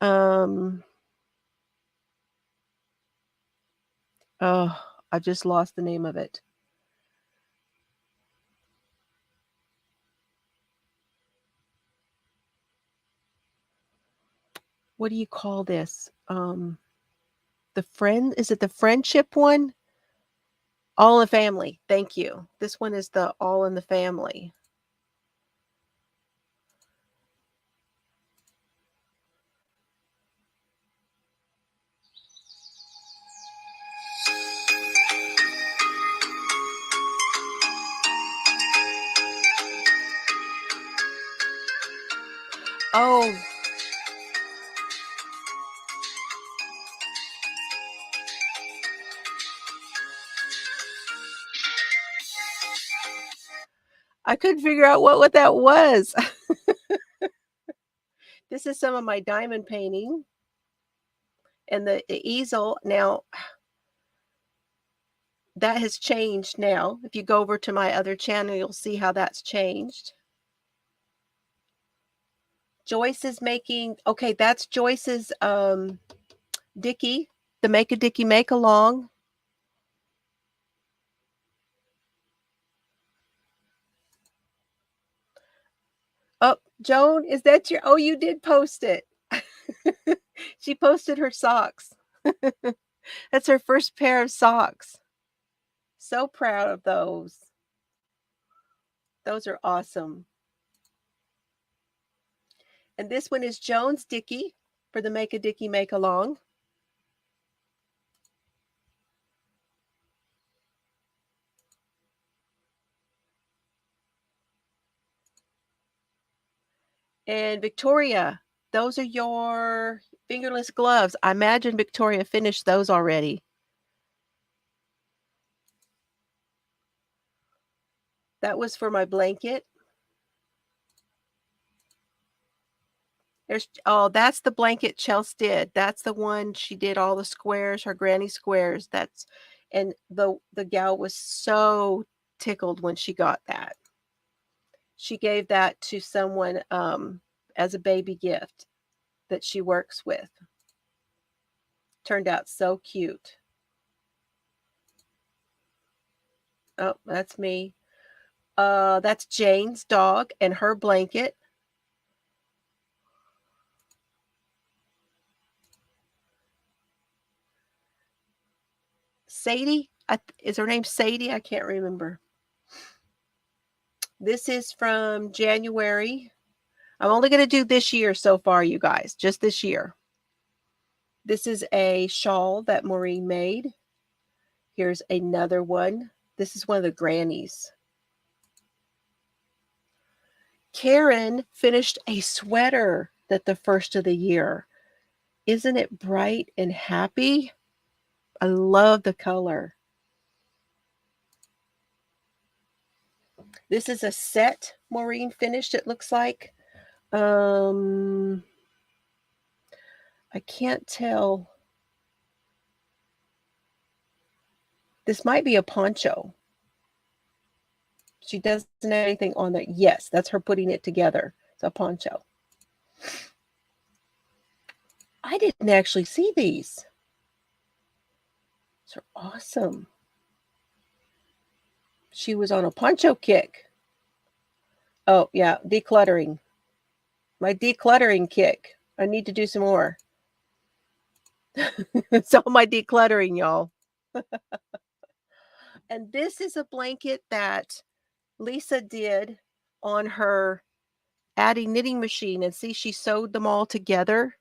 oh, I just lost the name of it. What do you call this? Is it the friendship one? All in the Family. Thank you. This one is the All in the Family. Oh, I couldn't figure out what that was. This is some of my diamond painting. And the easel, now that has changed now. If you go over to my other channel, you'll see how that's changed. Joyce is making, okay, that's Joyce's Dickie, the Make a Dickie Make Along. Oh, Joan, is that your, oh, you did post it. She posted her socks. That's her first pair of socks. So proud of those. Those are awesome. And this one is Jones Dickey for the Make a Dickey Make Along. And Victoria, those are your fingerless gloves. I imagine Victoria finished those already. That was for my blanket. That's the blanket Chelsea did. That's the one she did all the squares, her granny squares. And the gal was so tickled when she got that. She gave that to someone as a baby gift that she works with. Turned out so cute. Oh, that's me. That's Jane's dog and her blanket. Sadie, is her name Sadie? I can't remember. This is from January. I'm only going to do this year so far, you guys, just this year. This is a shawl that Maureen made. Here's another one. This is one of the grannies. Karen finished a sweater at the first of the year. Isn't it bright and happy? I love the color. This is a set Maureen finished, it looks like. I can't tell. This might be a poncho. She doesn't have anything on there. Yes, that's her putting it together. It's a poncho. I didn't actually see these. These are awesome. She was on a poncho kick. Oh, yeah, decluttering. My decluttering kick. I need to do some more. It's all my decluttering, y'all. And this is a blanket that Lisa did on her Addie knitting machine. And see, she sewed them all together.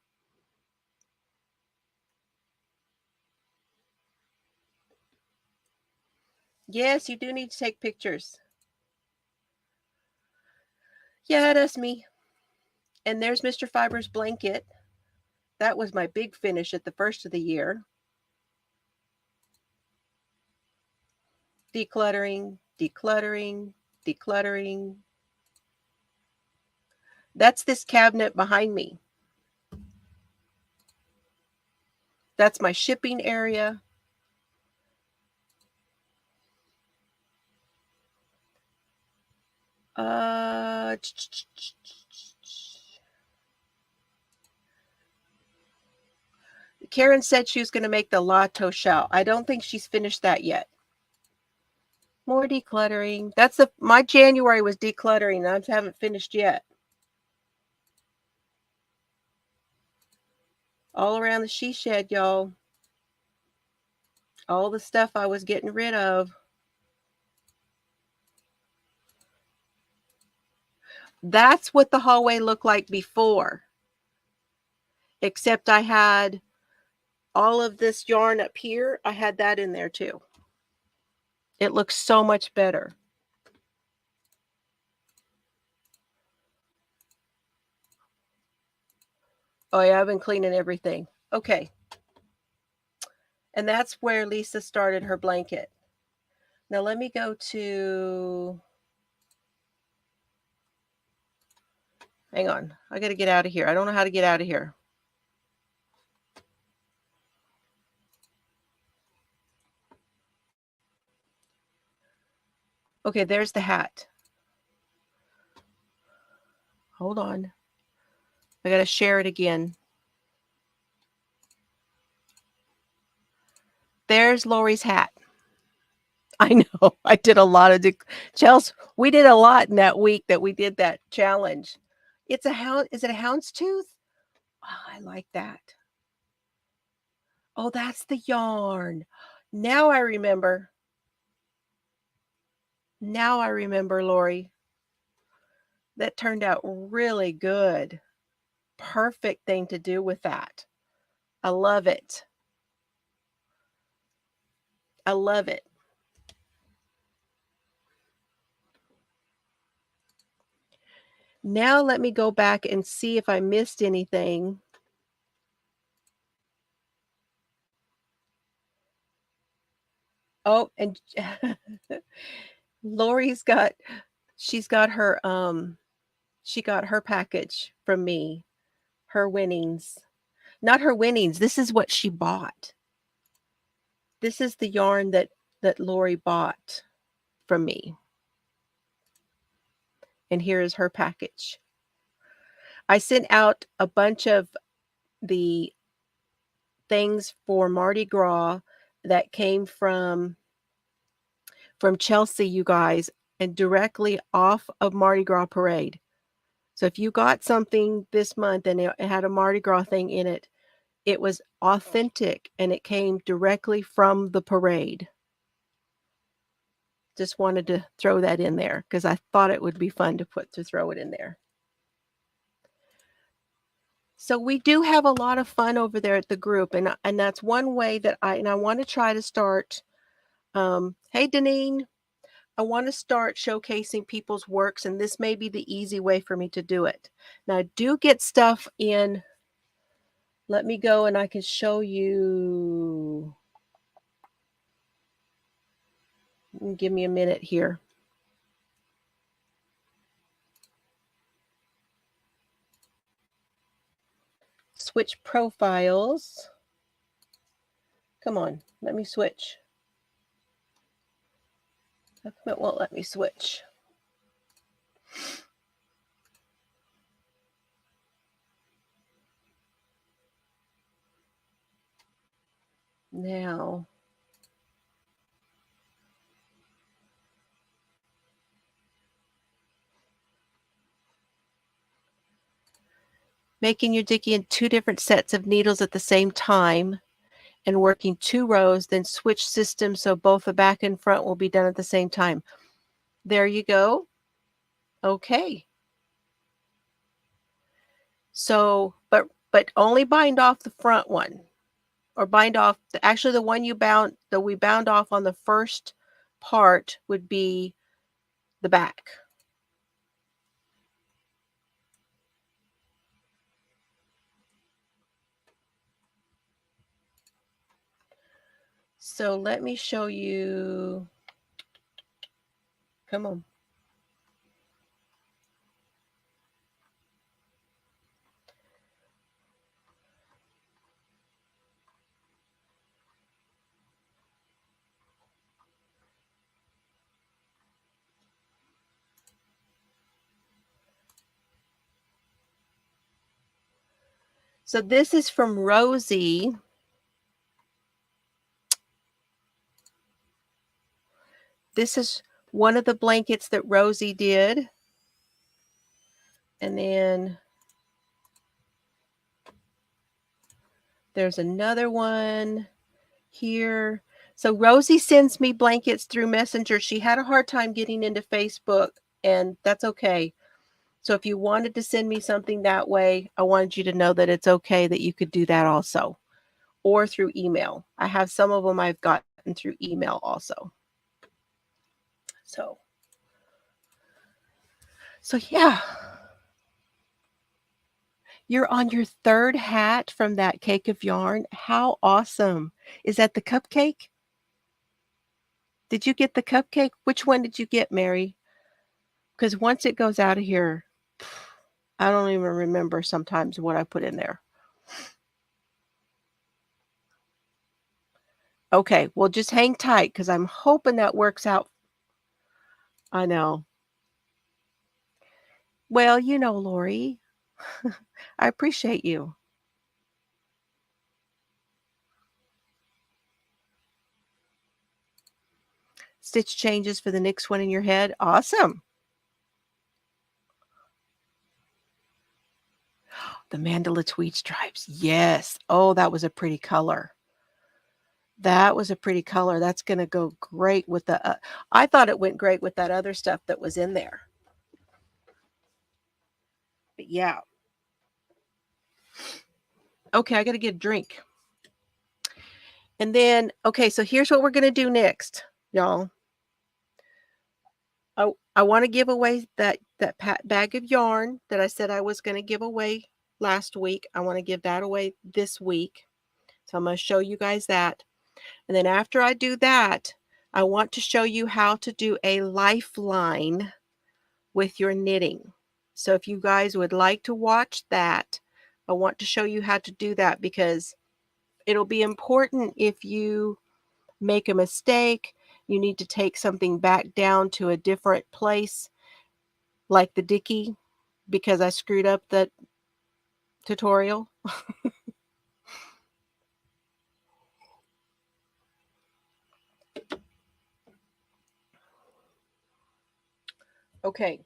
Yes, you do need to take pictures. Yeah, that's me. And there's Mr. Fiber's blanket. That was my big finish at the first of the year. Decluttering, decluttering, decluttering. That's this cabinet behind me. That's my shipping area. Karen said she was going to make the Lato shell. I don't think she's finished that yet. More decluttering. My January was decluttering. I haven't finished yet. All around the she shed, y'all. All the stuff I was getting rid of. That's what the hallway looked like before. Except I had all of this yarn up here. I had that in there too. It looks so much better. Oh yeah, I've been cleaning everything. Okay. And that's where Lisa started her blanket. Now let me go to... Hang on. I got to get out of here. I don't know how to get out of here. Okay, there's the hat. Hold on. I got to share it again. There's Lori's hat. I know. I did a lot of Chelsea, we did a lot in that week that we did that challenge. It's a hound. Is it a houndstooth? Oh, I like that. Oh, that's the yarn. Now I remember. Now I remember, Lori. That turned out really good. Perfect thing to do with that. I love it. I love it. Now let me go back and see if I missed anything. Oh, and Lori's got she's got her she got her package from me, her winnings. Not her winnings, this is what she bought. This is the yarn that Lori bought from me. And here is her package. I sent out a bunch of the things for Mardi Gras that came from Chelsea, you guys, and directly off of Mardi Gras parade. So if you got something this month and it had a Mardi Gras thing in it, it was authentic and it came directly from the parade. Just wanted to throw that in there because I thought it would be fun to throw it in there. So we do have a lot of fun over there at the group, and that's one way that I want to try to start. Hey, Deneen, I want to start showcasing people's works, and this may be the easy way for me to do it. Now, I do get stuff in. Let me go and I can show you. Give me a minute here. Switch profiles. Come on, let me switch. How come it won't let me switch? Now, making your dicky in 2 different sets of needles at the same time and working 2 rows, then switch systems so both the back and front will be done at the same time. There you go. Okay. So, but only bind off the front one, or bind off actually the one we bound off on the first part would be the back. So let me show you. Come on. So this is from Rosie. This is one of the blankets that Rosie did. And then there's another one here. So Rosie sends me blankets through Messenger. She had a hard time getting into Facebook, and that's okay. So if you wanted to send me something that way, I wanted you to know that it's okay that you could do that also, or through email. I have some of them I've gotten through email also. So yeah. You're on your 3rd hat from that cake of yarn. How awesome. Is that the cupcake? Did you get the cupcake? Which one did you get, Mary? Because once it goes out of here, I don't even remember sometimes what I put in there. Okay, well, just hang tight because I'm hoping that works out. I know. Well, you know, Lori, I appreciate you. Stitch changes for the next one in your head. Awesome. The mandala tweed stripes. Yes. Oh, that was a pretty color. That was a pretty color. That's going to go great with the, I thought it went great with that other stuff that was in there. But yeah. Okay, I got to get a drink. And then, okay, so here's what we're going to do next, y'all. I want to give away that bag of yarn that I said I was going to give away last week. I want to give that away this week. So I'm going to show you guys that. And then after I do that, I want to show you how to do a lifeline with your knitting. So if you guys would like to watch that, I want to show you how to do that because it'll be important if you make a mistake, you need to take something back down to a different place, like the dicky, because I screwed up the tutorial. Okay.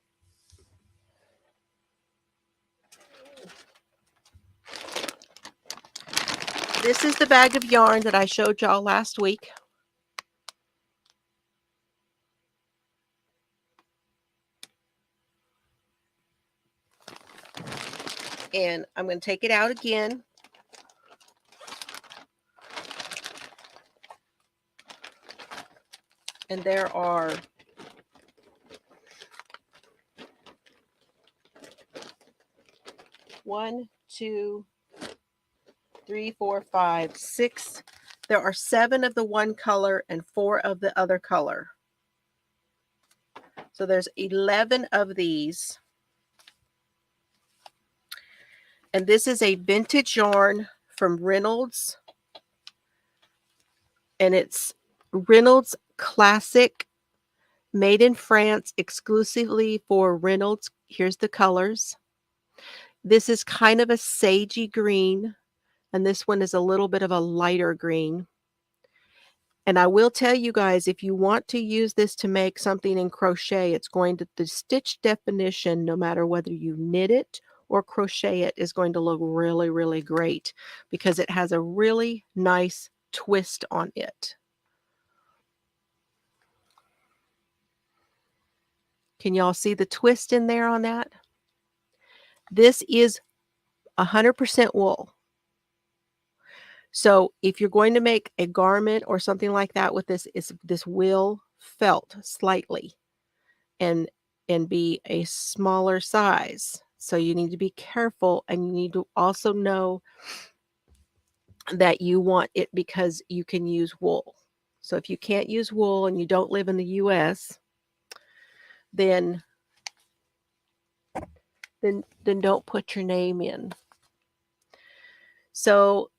This is the bag of yarn that I showed y'all last week. And I'm going to take it out again. And there are 1, 2, 3, 4, 5, 6. There are 7 of the one color and 4 of the other color. So there's 11 of these. And this is a vintage yarn from Reynolds. And it's Reynolds Classic, made in France exclusively for Reynolds. Here's the colors. This is kind of a sagey green, and this one is a little bit of a lighter green. And I will tell you guys, if you want to use this to make something in crochet, it's going to, the stitch definition, no matter whether you knit it or crochet it, is going to look really, really great because it has a really nice twist on it. Can y'all see the twist in there on that? This is 100% wool. So if you're going to make a garment or something like that with this, this will felt slightly and be a smaller size. So you need to be careful, and you need to also know that you want it because you can use wool. So if you can't use wool and you don't live in the US, then don't put your name in. So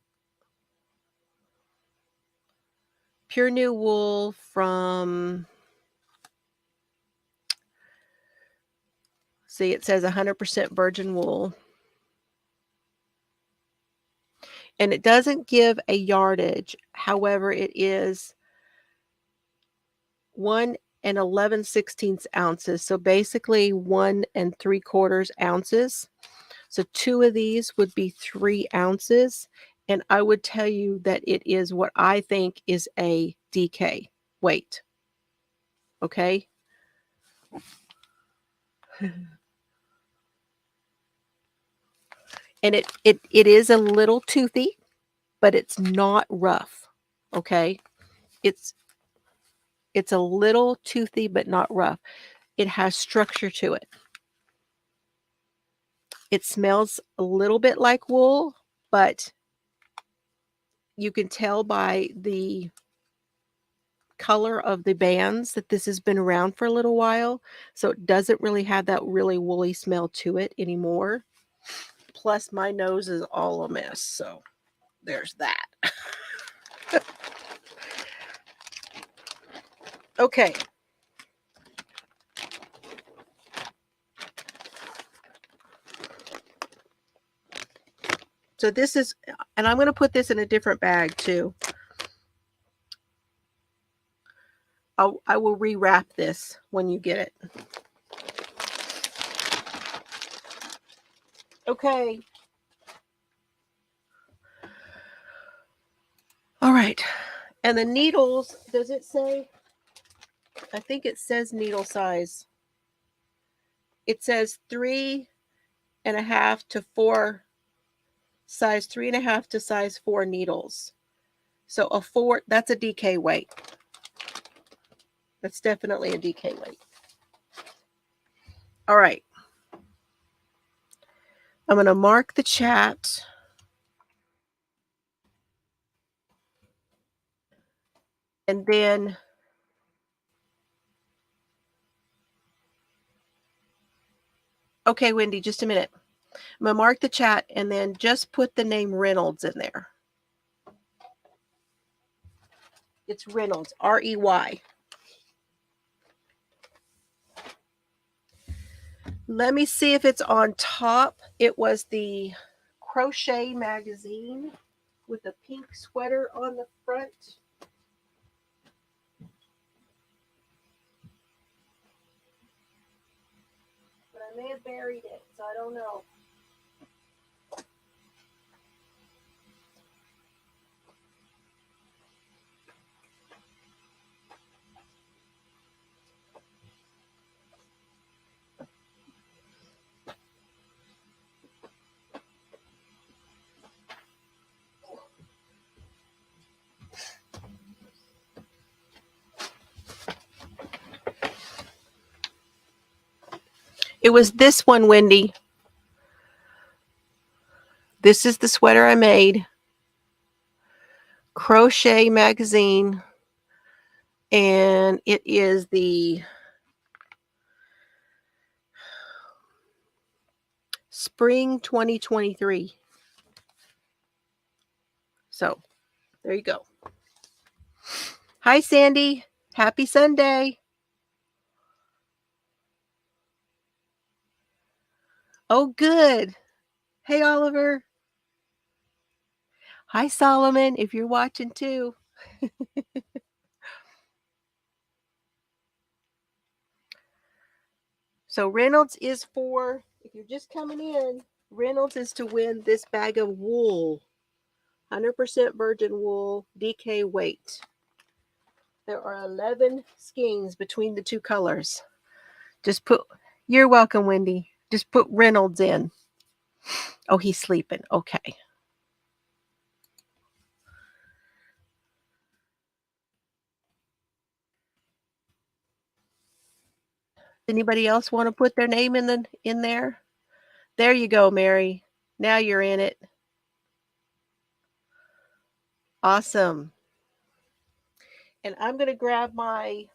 pure new wool from, see, it says 100% virgin wool. And it doesn't give a yardage. However, it is 1 11/16 ounces. So basically 1 3/4 ounces. So 2 of these would be 3 ounces. And I would tell you that it is what I think is a DK weight. Okay. And it is a little toothy, but it's not rough. Okay. It's a little toothy, but not rough. It has structure to it. It smells a little bit like wool, but you can tell by the color of the bands that this has been around for a little while. So it doesn't really have that really woolly smell to it anymore. Plus my nose is all a mess. So there's that. Okay. So this is, and I'm going to put this in a different bag too. I will rewrap this when you get it. Okay. right. And the needles, does it say? I think it says needle size. It says 3.5 to 4, size 3.5 to size 4 needles. So a 4, that's a DK weight. That's definitely a DK weight. All right. I'm going to mark the chat. And then okay, Wendy, just a minute. I'm going to mark the chat and then just put the name Reynolds in there. It's Reynolds, R-E-Y. Let me see if it's on top. It was the Crochet magazine with a pink sweater on the front. But I may have buried it, so I don't know. It was this one, Wendy. This is the sweater I made. Crochet magazine. And it is the spring 2023. So there you go. Hi, Sandy. Happy Sunday. Oh, good. Hey, Oliver. Hi, Solomon, if you're watching too. So Reynolds is for, if you're just coming in, Reynolds is to win this bag of wool. 100% virgin wool, DK weight. There are 11 skeins between the two colors. Just put, you're welcome, Wendy. Just put Reynolds in. Oh, he's sleeping. Okay. Anybody else want to put their name in there? There you go, Mary. Now you're in it. Awesome. And I'm going to grab my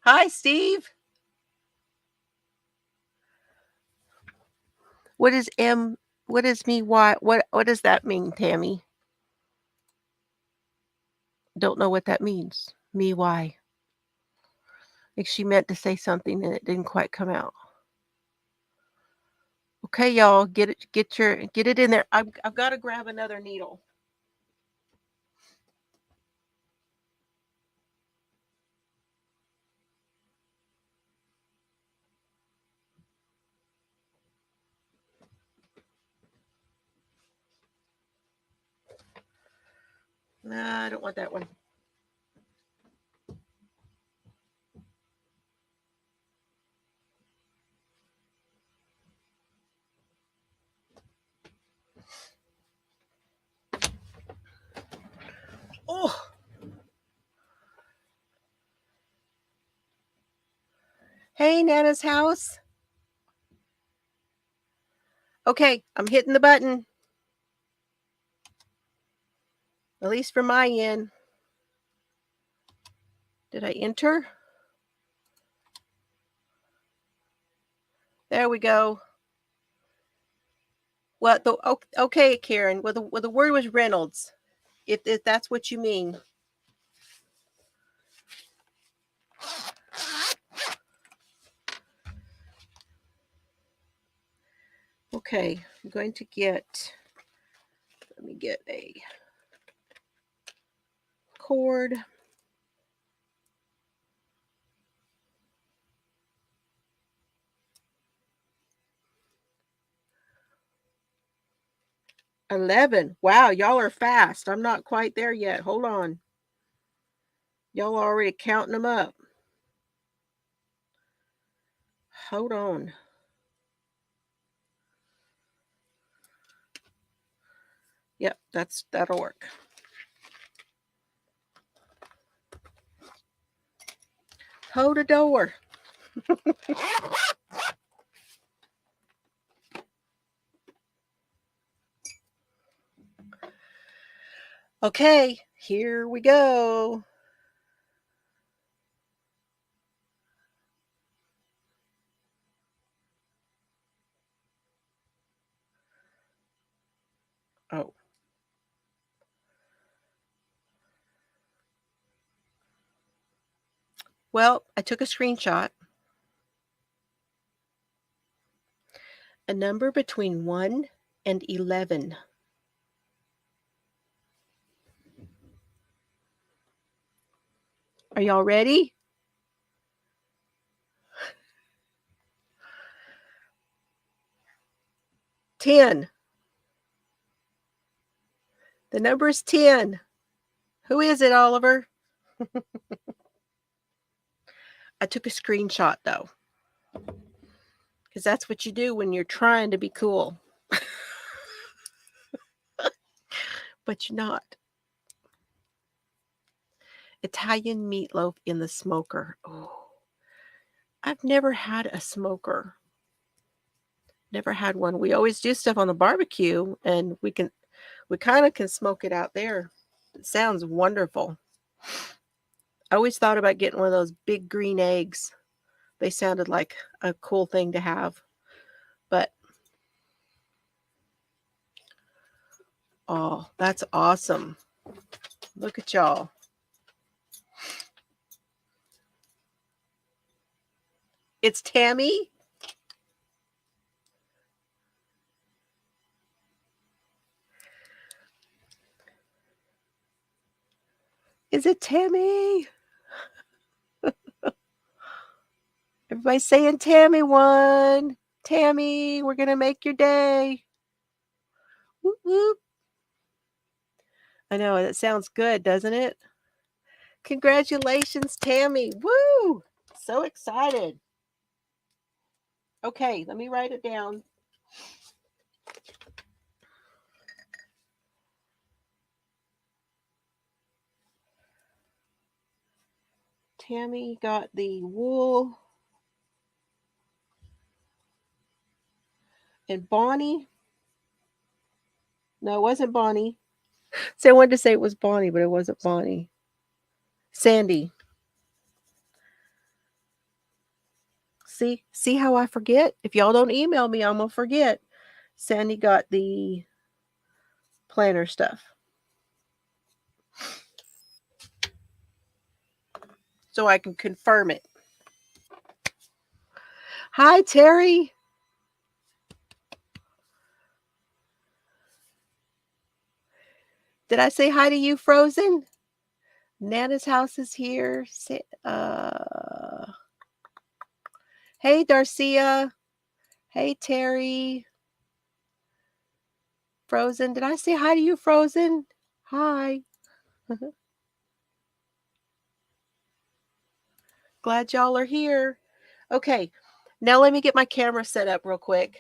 Hi, Steve. What is M? What is me? Why? What does that mean, Tammy? Don't know what that means. Me? Why? Like she meant to say something and it didn't quite come out. Okay, y'all, get it in there. I've got to grab another needle. Nah, I don't want that one. Oh. Hey, Nana's house. Okay, I'm hitting the button. At least for my end. Did I enter? There we go. Well, okay, Karen. Well, the word was Reynolds. If that's what you mean. Okay, I'm going to get Let me get a cord. $11. Wow, y'all are fast. I'm not quite there yet. Hold on. Y'all are already counting them up. Hold on. Yep, that'll work. Hold the door. Okay, here we go. Oh. Well, I took a screenshot. A number between 1 and 11. Are y'all ready? $10. The number is 10. Who is it, Oliver? I took a screenshot, though, because that's what you do when you're trying to be cool. But you're not. Italian meatloaf in the smoker. Oh, I've never had a smoker. Never had one. We always do stuff on the barbecue, and we kind of can smoke it out there. It sounds wonderful. I always thought about getting one of those big green eggs. They sounded like a cool thing to have. But, oh, that's awesome. Look at y'all. It's Tammy. Is it Tammy? Everybody's saying Tammy won. Tammy, we're going to make your day. Whoop, whoop. I know, it sounds good, doesn't it? Congratulations, Tammy. Woo! So excited. Okay, let me write it down. Tammy got the wool. And Bonnie. No, it wasn't Bonnie. So I wanted to say it was Bonnie, but it wasn't Bonnie. Sandy. See how I forget? If y'all don't email me, I'm going to forget. Sandy got the planner stuff. So I can confirm it. Hi, Terry. Did I say hi to you, Frozen? Nana's house is here. Hey, Darcia. Hey, Terry. Frozen. Did I say hi to you, Frozen? Hi. Glad y'all are here. Okay, now let me get my camera set up real quick,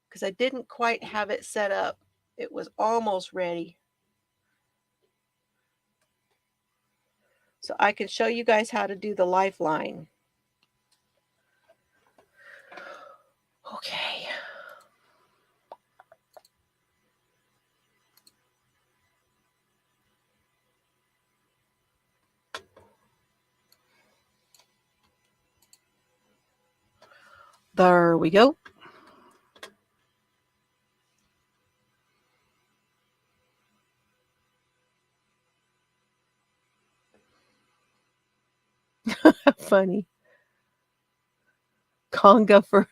because I didn't quite have it set up. It was almost ready. So I can show you guys how to do the lifeline. Okay. There we go. Funny. Conga for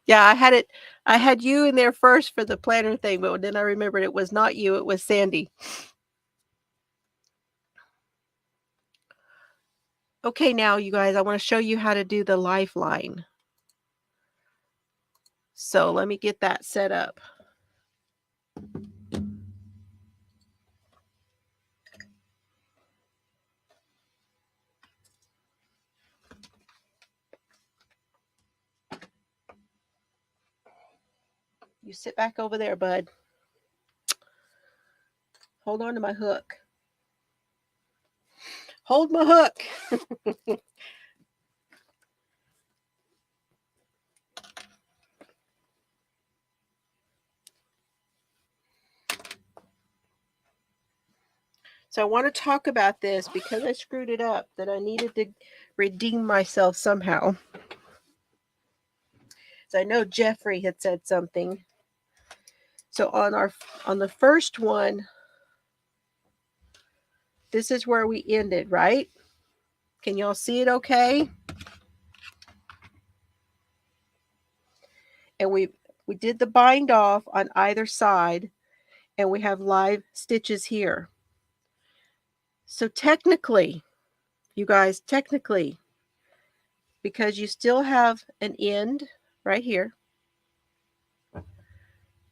Yeah, I had you in there first for the planner thing, but then I remembered it was not you, it was Sandy. Okay, now you guys, I wanna show you how to do the lifeline. So let me get that set up. You sit back over there, bud. Hold on to my hook. Hold my hook. So I want to talk about this because I screwed it up, that I needed to redeem myself somehow. So I know Jeffrey had said something. So on the first one, this is where we ended, right? Can y'all see it okay? And we did the bind off on either side, and we have live stitches here. So technically, you guys, technically, because you still have an end right here,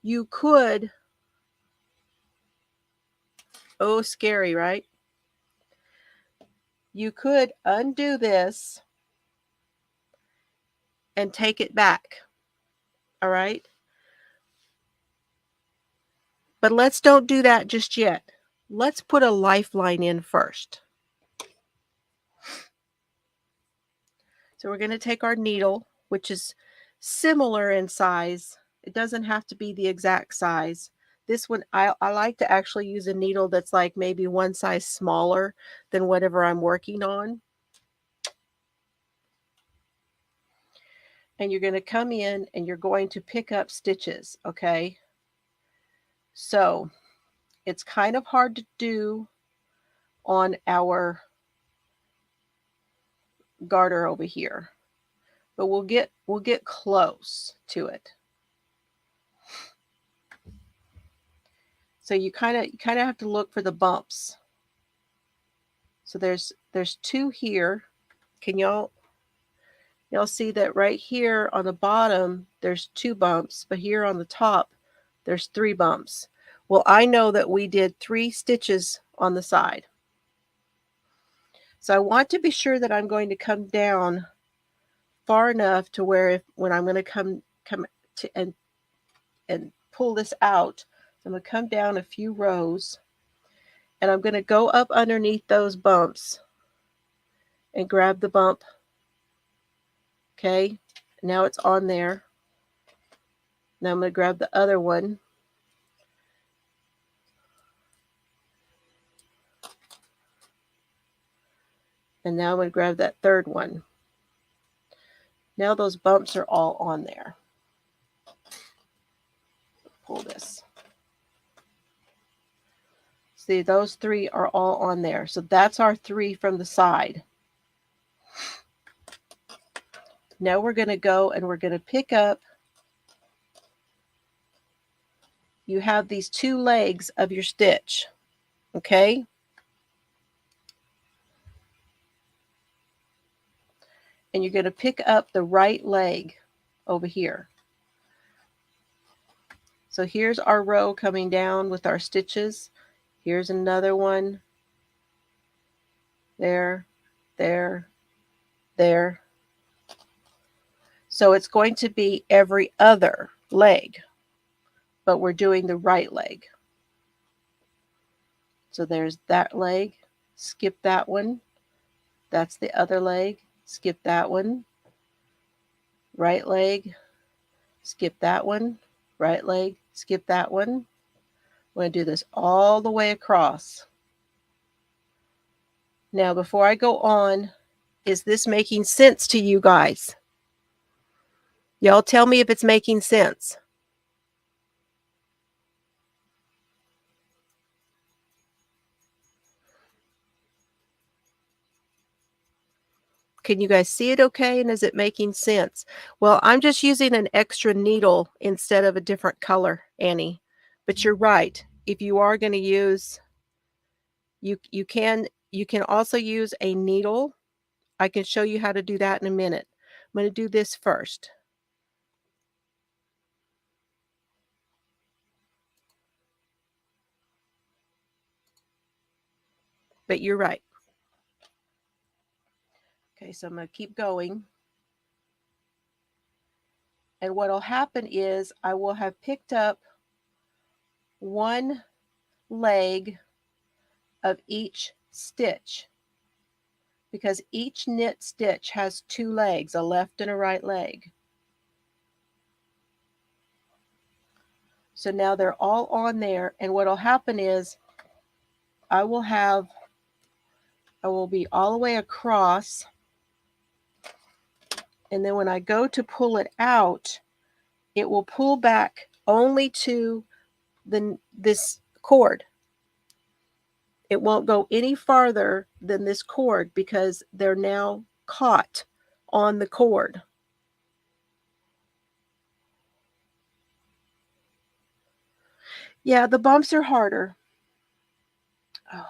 you could, oh, scary, right? You could undo this and take it back, all right? But let's don't do that just yet. Let's put a lifeline in first. So we're going to take our needle, which is similar in size. It doesn't have to be the exact size. This one, I like to actually use a needle that's like maybe one size smaller than whatever I'm working on. And you're going to come in and you're going to pick up stitches, okay? So it's kind of hard to do on our garter over here, but we'll get close to it. So you kind of have to look for the bumps. So there's two here. Can y'all see that right here on the bottom there's two bumps, but here on the top there's three bumps. Well, I know that we did 3 stitches on the side. So I want to be sure that I'm going to come down far enough to where when I'm going to come to and pull this out, I'm going to come down a few rows and I'm going to go up underneath those bumps and grab the bump. Okay, now it's on there. Now I'm going to grab the other one. And now I'm going to grab that third one. Now those bumps are all on there. Pull this. See, those 3 are all on there. So that's our 3 from the side. Now we're going to go and we're going to pick up. You have these 2 legs of your stitch. Okay? And you're going to pick up the right leg over here. So here's our row coming down with our stitches. Here's another one. There, there, there. So it's going to be every other leg, but we're doing the right leg. So there's that leg, skip that one. That's the other leg, skip that one. Right leg, skip that one. Right leg, skip that one. I'm going to do this all the way across. Now, before I go on, is this making sense to you guys? Y'all tell me if it's making sense. Can you guys see it okay, and is it making sense? Well, I'm just using an extra needle instead of a different color, Annie. But you're right. If you are going to use, you can also use a needle. I can show you how to do that in a minute. I'm going to do this first. But you're right. Okay, so I'm going to keep going. And what will happen is I will have picked up one leg of each stitch, because each knit stitch has two legs, a left and a right leg. So now they're all on there, and what will happen is I will be all the way across, and then when I go to pull it out, it will pull back only to this cord. It won't go any farther than this cord because they're now caught on the cord. Yeah, the bumps are harder. Oh,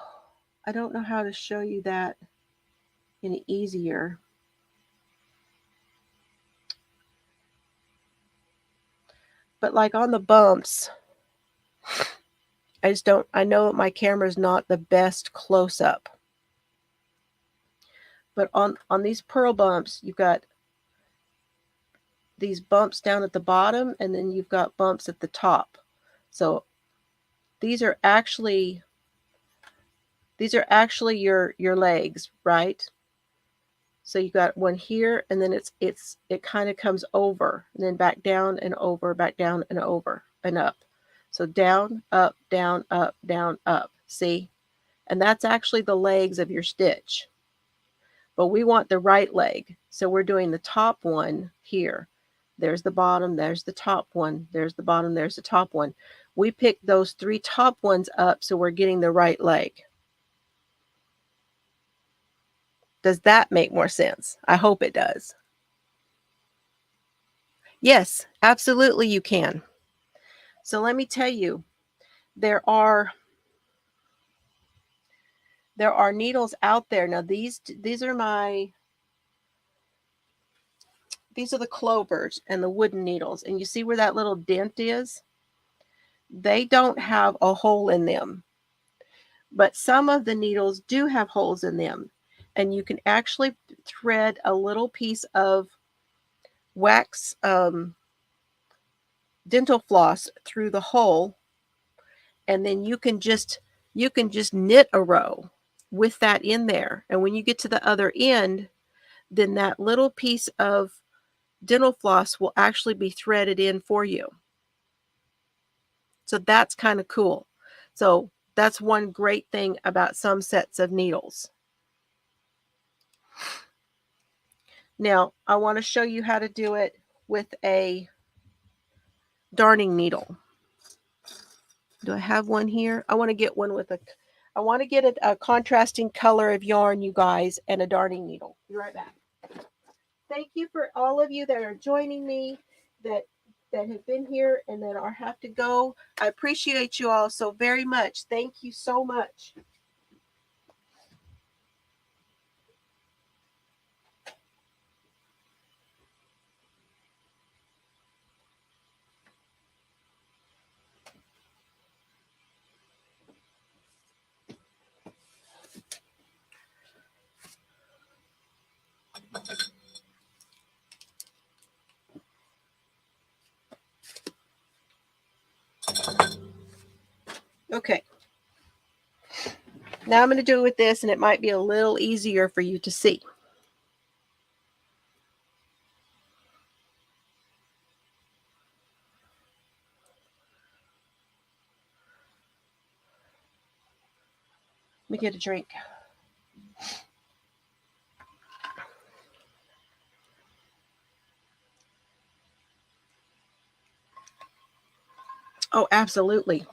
I don't know how to show you that any easier. But like on the bumps, I know my camera's not the best close up. But on these pearl bumps, you've got these bumps down at the bottom, and then you've got bumps at the top. So these are actually your legs, right? So you got one here, and then it kind of comes over, and then back down and over, back down and over and up. So down, up, down, up, down, up. See? And that's actually the legs of your stitch. But we want the right leg. So we're doing the top one here. There's the bottom, there's the top one, there's the bottom, there's the top one. We pick those three top ones up so we're getting the right leg. Does that make more sense? I hope it does. Yes, absolutely you can. So let me tell you, there are needles out there. Now these are the clovers and the wooden needles. And you see where that little dent is? They don't have a hole in them. But some of the needles do have holes in them. And you can actually thread a little piece of wax dental floss through the hole, and then you can just knit a row with that in there. And when you get to the other end, then that little piece of dental floss will actually be threaded in for you. So that's kind of cool. So that's one great thing about some sets of needles. Now, I want to show you how to do it with a darning needle. Do I have one here? I want to get one with I want to get a contrasting color of yarn, you guys, and a darning needle. Be right back. Thank you for all of you that are joining me, that have been here and that have to go. I appreciate you all so very much. Thank you so much. Okay. Now I'm going to do it with this, and it might be a little easier for you to see. Let me get a drink. Oh, absolutely.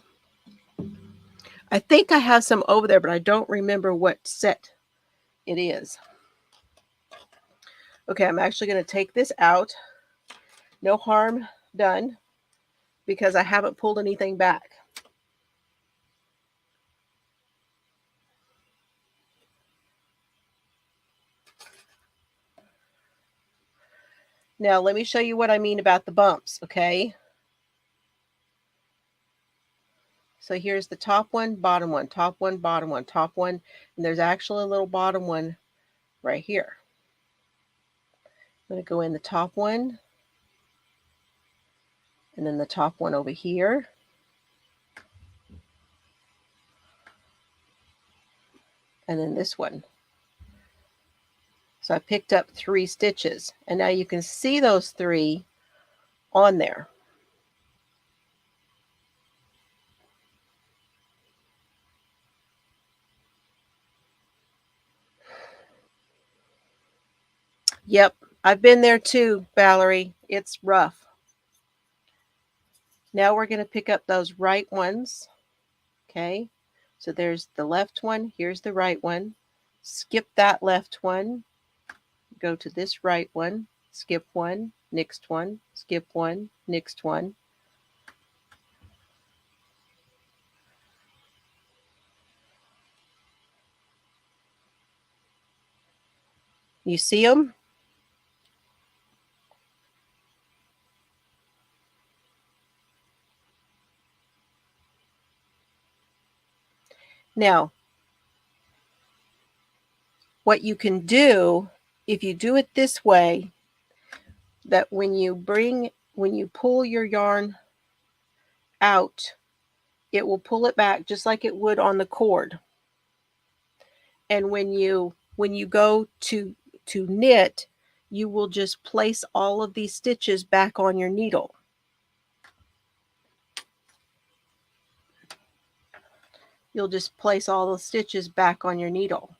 I think I have some over there, but I don't remember what set it is. Okay, I'm actually going to take this out. No harm done because I haven't pulled anything back. Now, let me show you what I mean about the bumps, okay? So here's the top one, bottom one, top one, bottom one, top one, and there's actually a little bottom one right here. I'm going to go in the top one, and then the top one over here. And then this one. So I picked up 3 stitches, and now you can see those 3 on there. Yep, I've been there too, Valerie. It's rough. Now we're going to pick up those right ones. Okay, so there's the left one. Here's the right one. Skip that left one. Go to this right one. Skip one, next one, skip one, next one. You see them? Now, what you can do, if you do it this way, that when you pull your yarn out, it will pull it back just like it would on the cord. And when you go to knit, you will just place all of these stitches back on your needle. You'll just place all the stitches back on your needle.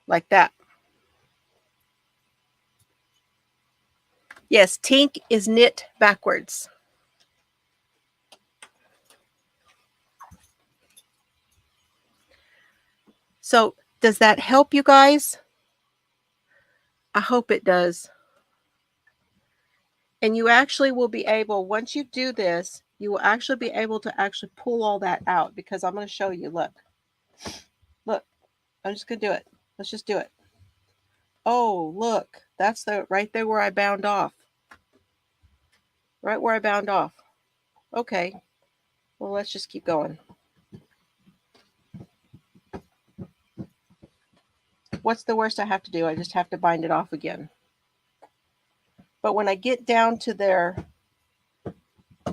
Like that. Yes, tink is knit backwards. So does that help you guys? I hope it does. And you actually will be able, once you do this, you will actually be able to actually pull all that out, because I'm going to show you. Look, I'm just going to do it. Let's just do it. Oh, look, that's right there where I bound off. Right where I bound off. Okay, well, let's just keep going. What's the worst I have to do? I just have to bind it off again. But when I get down to there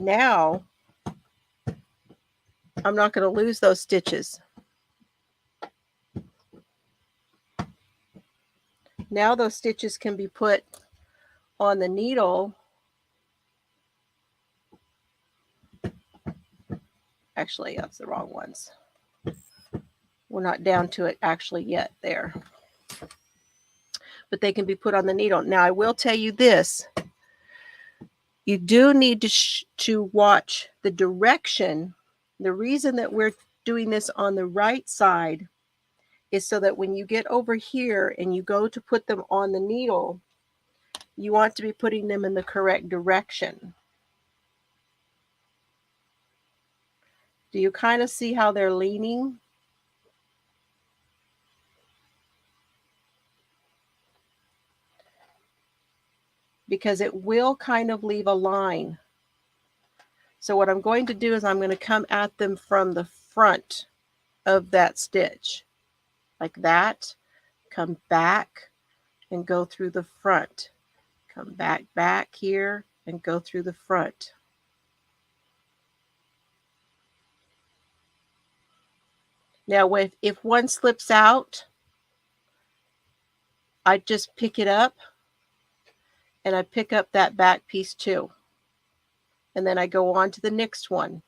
now, I'm not going to lose those stitches. Now those stitches can be put on the needle. Actually, that's the wrong ones. We're not down to it actually yet there. But they can be put on the needle. Now, I will tell you this. You do need to watch the direction. The reason that we're doing this on the right side is so that when you get over here and you go to put them on the needle, you want to be putting them in the correct direction. Do you kind of see how they're leaning? Because it will kind of leave a line. So what I'm going to do is I'm going to come at them from the front of that stitch, like that, come back and go through the front, come back here and go through the front. Now, if one slips out, I just pick it up and I pick up that back piece too. And then I go on to the next one.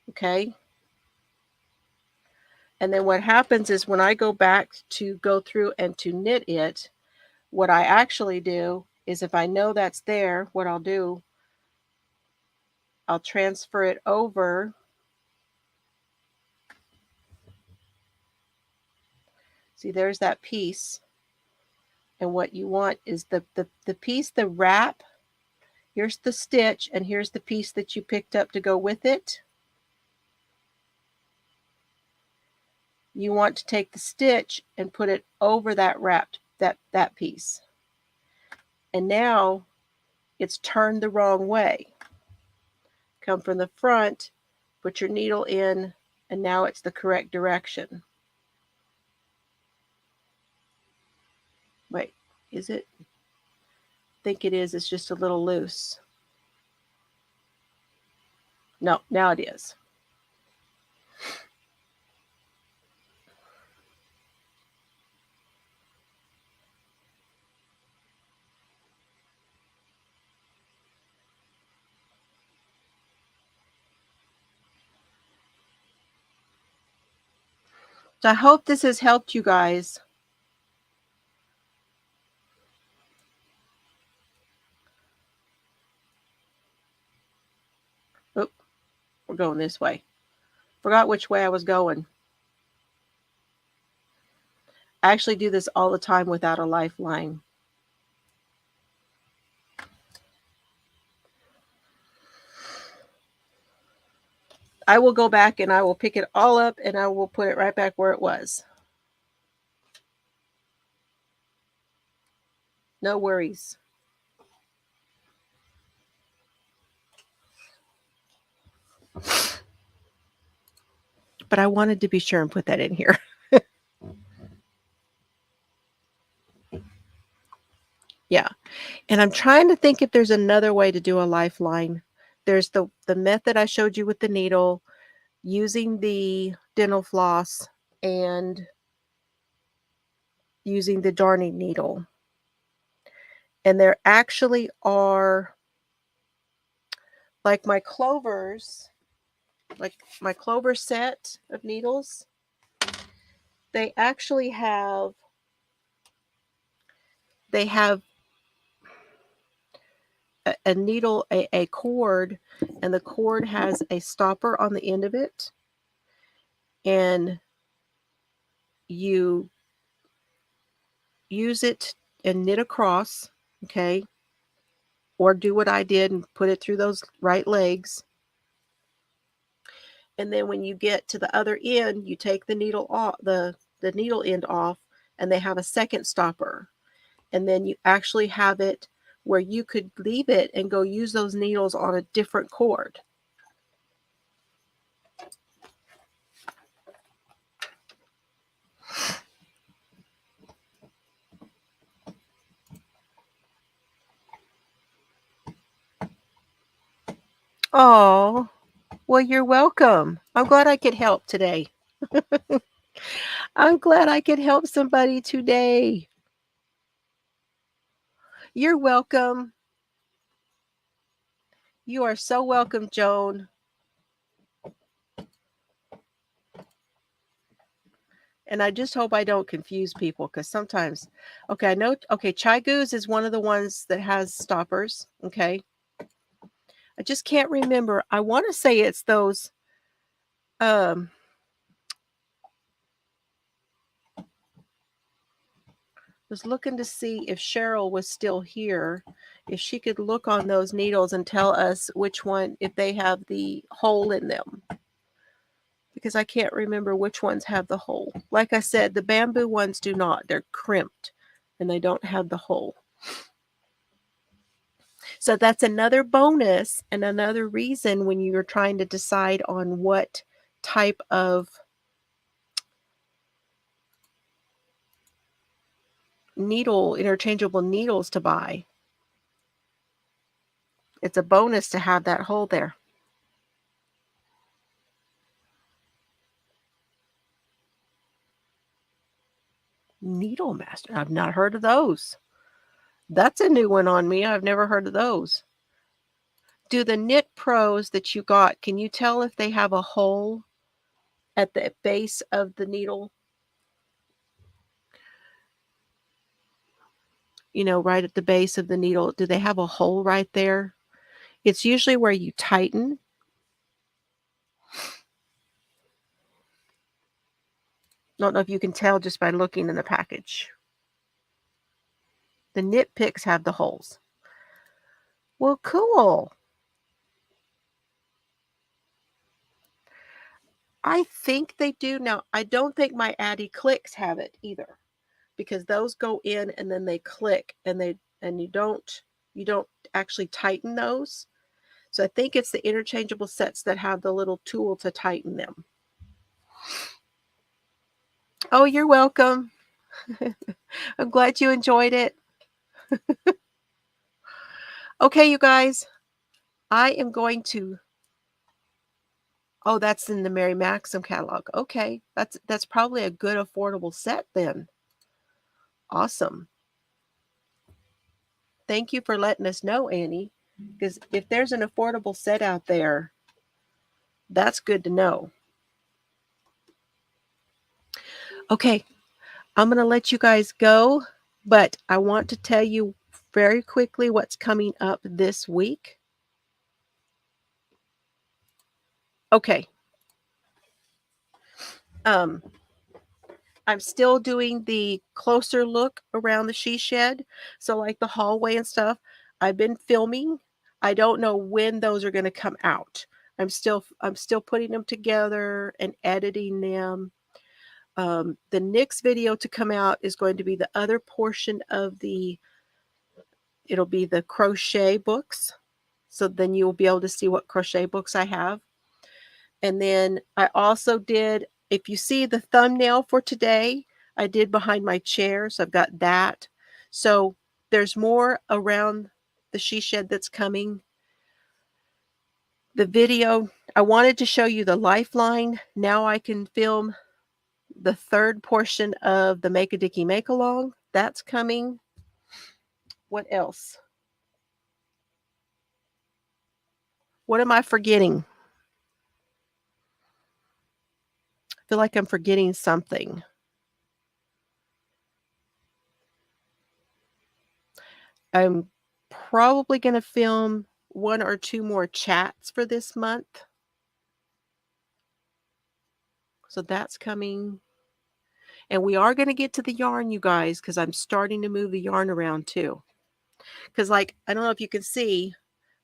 Okay. And then what happens is when I go back to go through and to knit it, what I actually do is if I know that's there, what I'll do, I'll transfer it over. See, there's that piece. And what you want is the piece, the wrap. Here's the stitch, and here's the piece that you picked up to go with it. You want to take the stitch and put it over that wrapped, that piece. And now it's turned the wrong way. Come from the front, put your needle in, and now it's the correct direction. Wait, is it? I think it is. It's just a little loose. No, now it is. So I hope this has helped you guys. Oh, we're going this way. Forgot which way I was going. I actually do this all the time without a lifeline. I will go back and I will pick it all up and I will put it right back where it was. No worries. But I wanted to be sure and put that in here. Yeah. And I'm trying to think if there's another way to do a lifeline. There's the method I showed you with the needle, using the dental floss, and using the darning needle. And there actually are, like my clovers, like my clover set of needles, they actually have, a needle, a cord, and the cord has a stopper on the end of it, and you use it and knit across, okay, or do what I did and put it through those right legs, and then when you get to the other end, you take the needle off, the needle end off, and they have a second stopper, and then you actually have it where you could leave it and go use those needles on a different cord. Oh, well, you're welcome. I'm glad I could help today. I'm glad I could help somebody today. You're welcome. You are so welcome, Joan. And I just hope I don't confuse people, because sometimes, okay, I know, okay, Chai Goose is one of the ones that has stoppers, okay? I just can't remember. I want to say it's those, was looking to see if Cheryl was still here, if she could look on those needles and tell us which one, if they have the hole in them. Because I can't remember which ones have the hole. Like I said, the bamboo ones do not. They're crimped and they don't have the hole. So that's another bonus and another reason when you're trying to decide on what type of needle, interchangeable needles to buy. It's a bonus to have that hole there. Needle Master. I've not heard of those. That's a new one on me. I've never heard of those. Do the Knit Pros that you got, can you tell if they have a hole at the base of the needle? right at the base of the needle, do they have a hole right there? It's usually where you tighten. Don't know if you can tell just by looking in the package. The nip picks have the holes. Well, cool. I think they do. Now, I don't think my Addy clicks have it either, because those go in and then they click, and you don't actually tighten those. So I think it's the interchangeable sets that have the little tool to tighten them. Oh, you're welcome. I'm glad you enjoyed it. Okay, you guys, I am going to. Oh, that's in the Mary Maxim catalog. Okay, that's probably a good affordable set then. Awesome. Thank you for letting us know, Annie, because if there's an affordable set out there, that's good to know. Okay, I'm going to let you guys go, but I want to tell you very quickly what's coming up this week. Okay. I'm still doing the closer look around the she shed. So like the hallway and stuff, I've been filming. I don't know when those are going to come out. I'm still putting them together and editing them. The next video to come out is going to be the other portion of it'll be the crochet books. So then you'll be able to see what crochet books I have. And then I also did, if you see the thumbnail for today, I did behind my chair. So I've got that. So there's more around the she shed that's coming. The video, I wanted to show you the lifeline. Now I can film the third portion of the Make a Dicky Make Along. That's coming. What else? What am I forgetting? I feel like I'm forgetting something. I'm probably going to film 1 or 2 more chats for this month. So that's coming. And we are going to get to the yarn, you guys, because I'm starting to move the yarn around too. Because I don't know if you can see,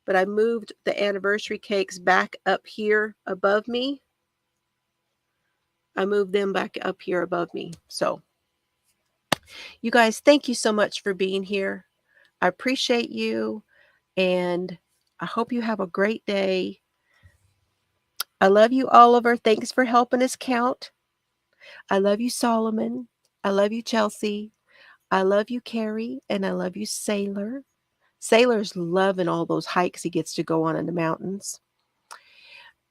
but I moved the anniversary cakes back up here above me. I moved them back up here above me. So you guys, thank you so much for being here. I appreciate you, and I hope you have a great day. I love you, Oliver. Thanks for helping us count. I love you, Solomon. I love you, Chelsea. I love you, Carrie. And I love you, Sailor. Sailor's loving all those hikes he gets to go on in the mountains.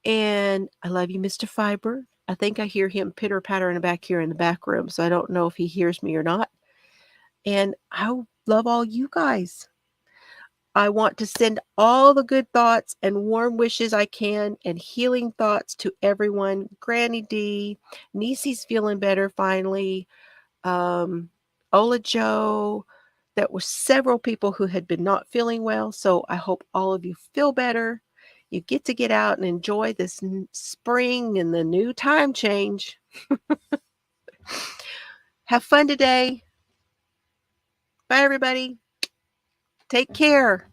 And I love you, Mr. Fiber. I think I hear him pitter-pattering back here in the back room, so I don't know if he hears me or not. And I love all you guys. I want to send all the good thoughts and warm wishes I can and healing thoughts to everyone. Granny D, Niecy's feeling better finally. Ola Joe. There were several people who had been not feeling well. So I hope all of you feel better. You get out and enjoy this spring and the new time change. Have fun today. Bye, everybody. Take care.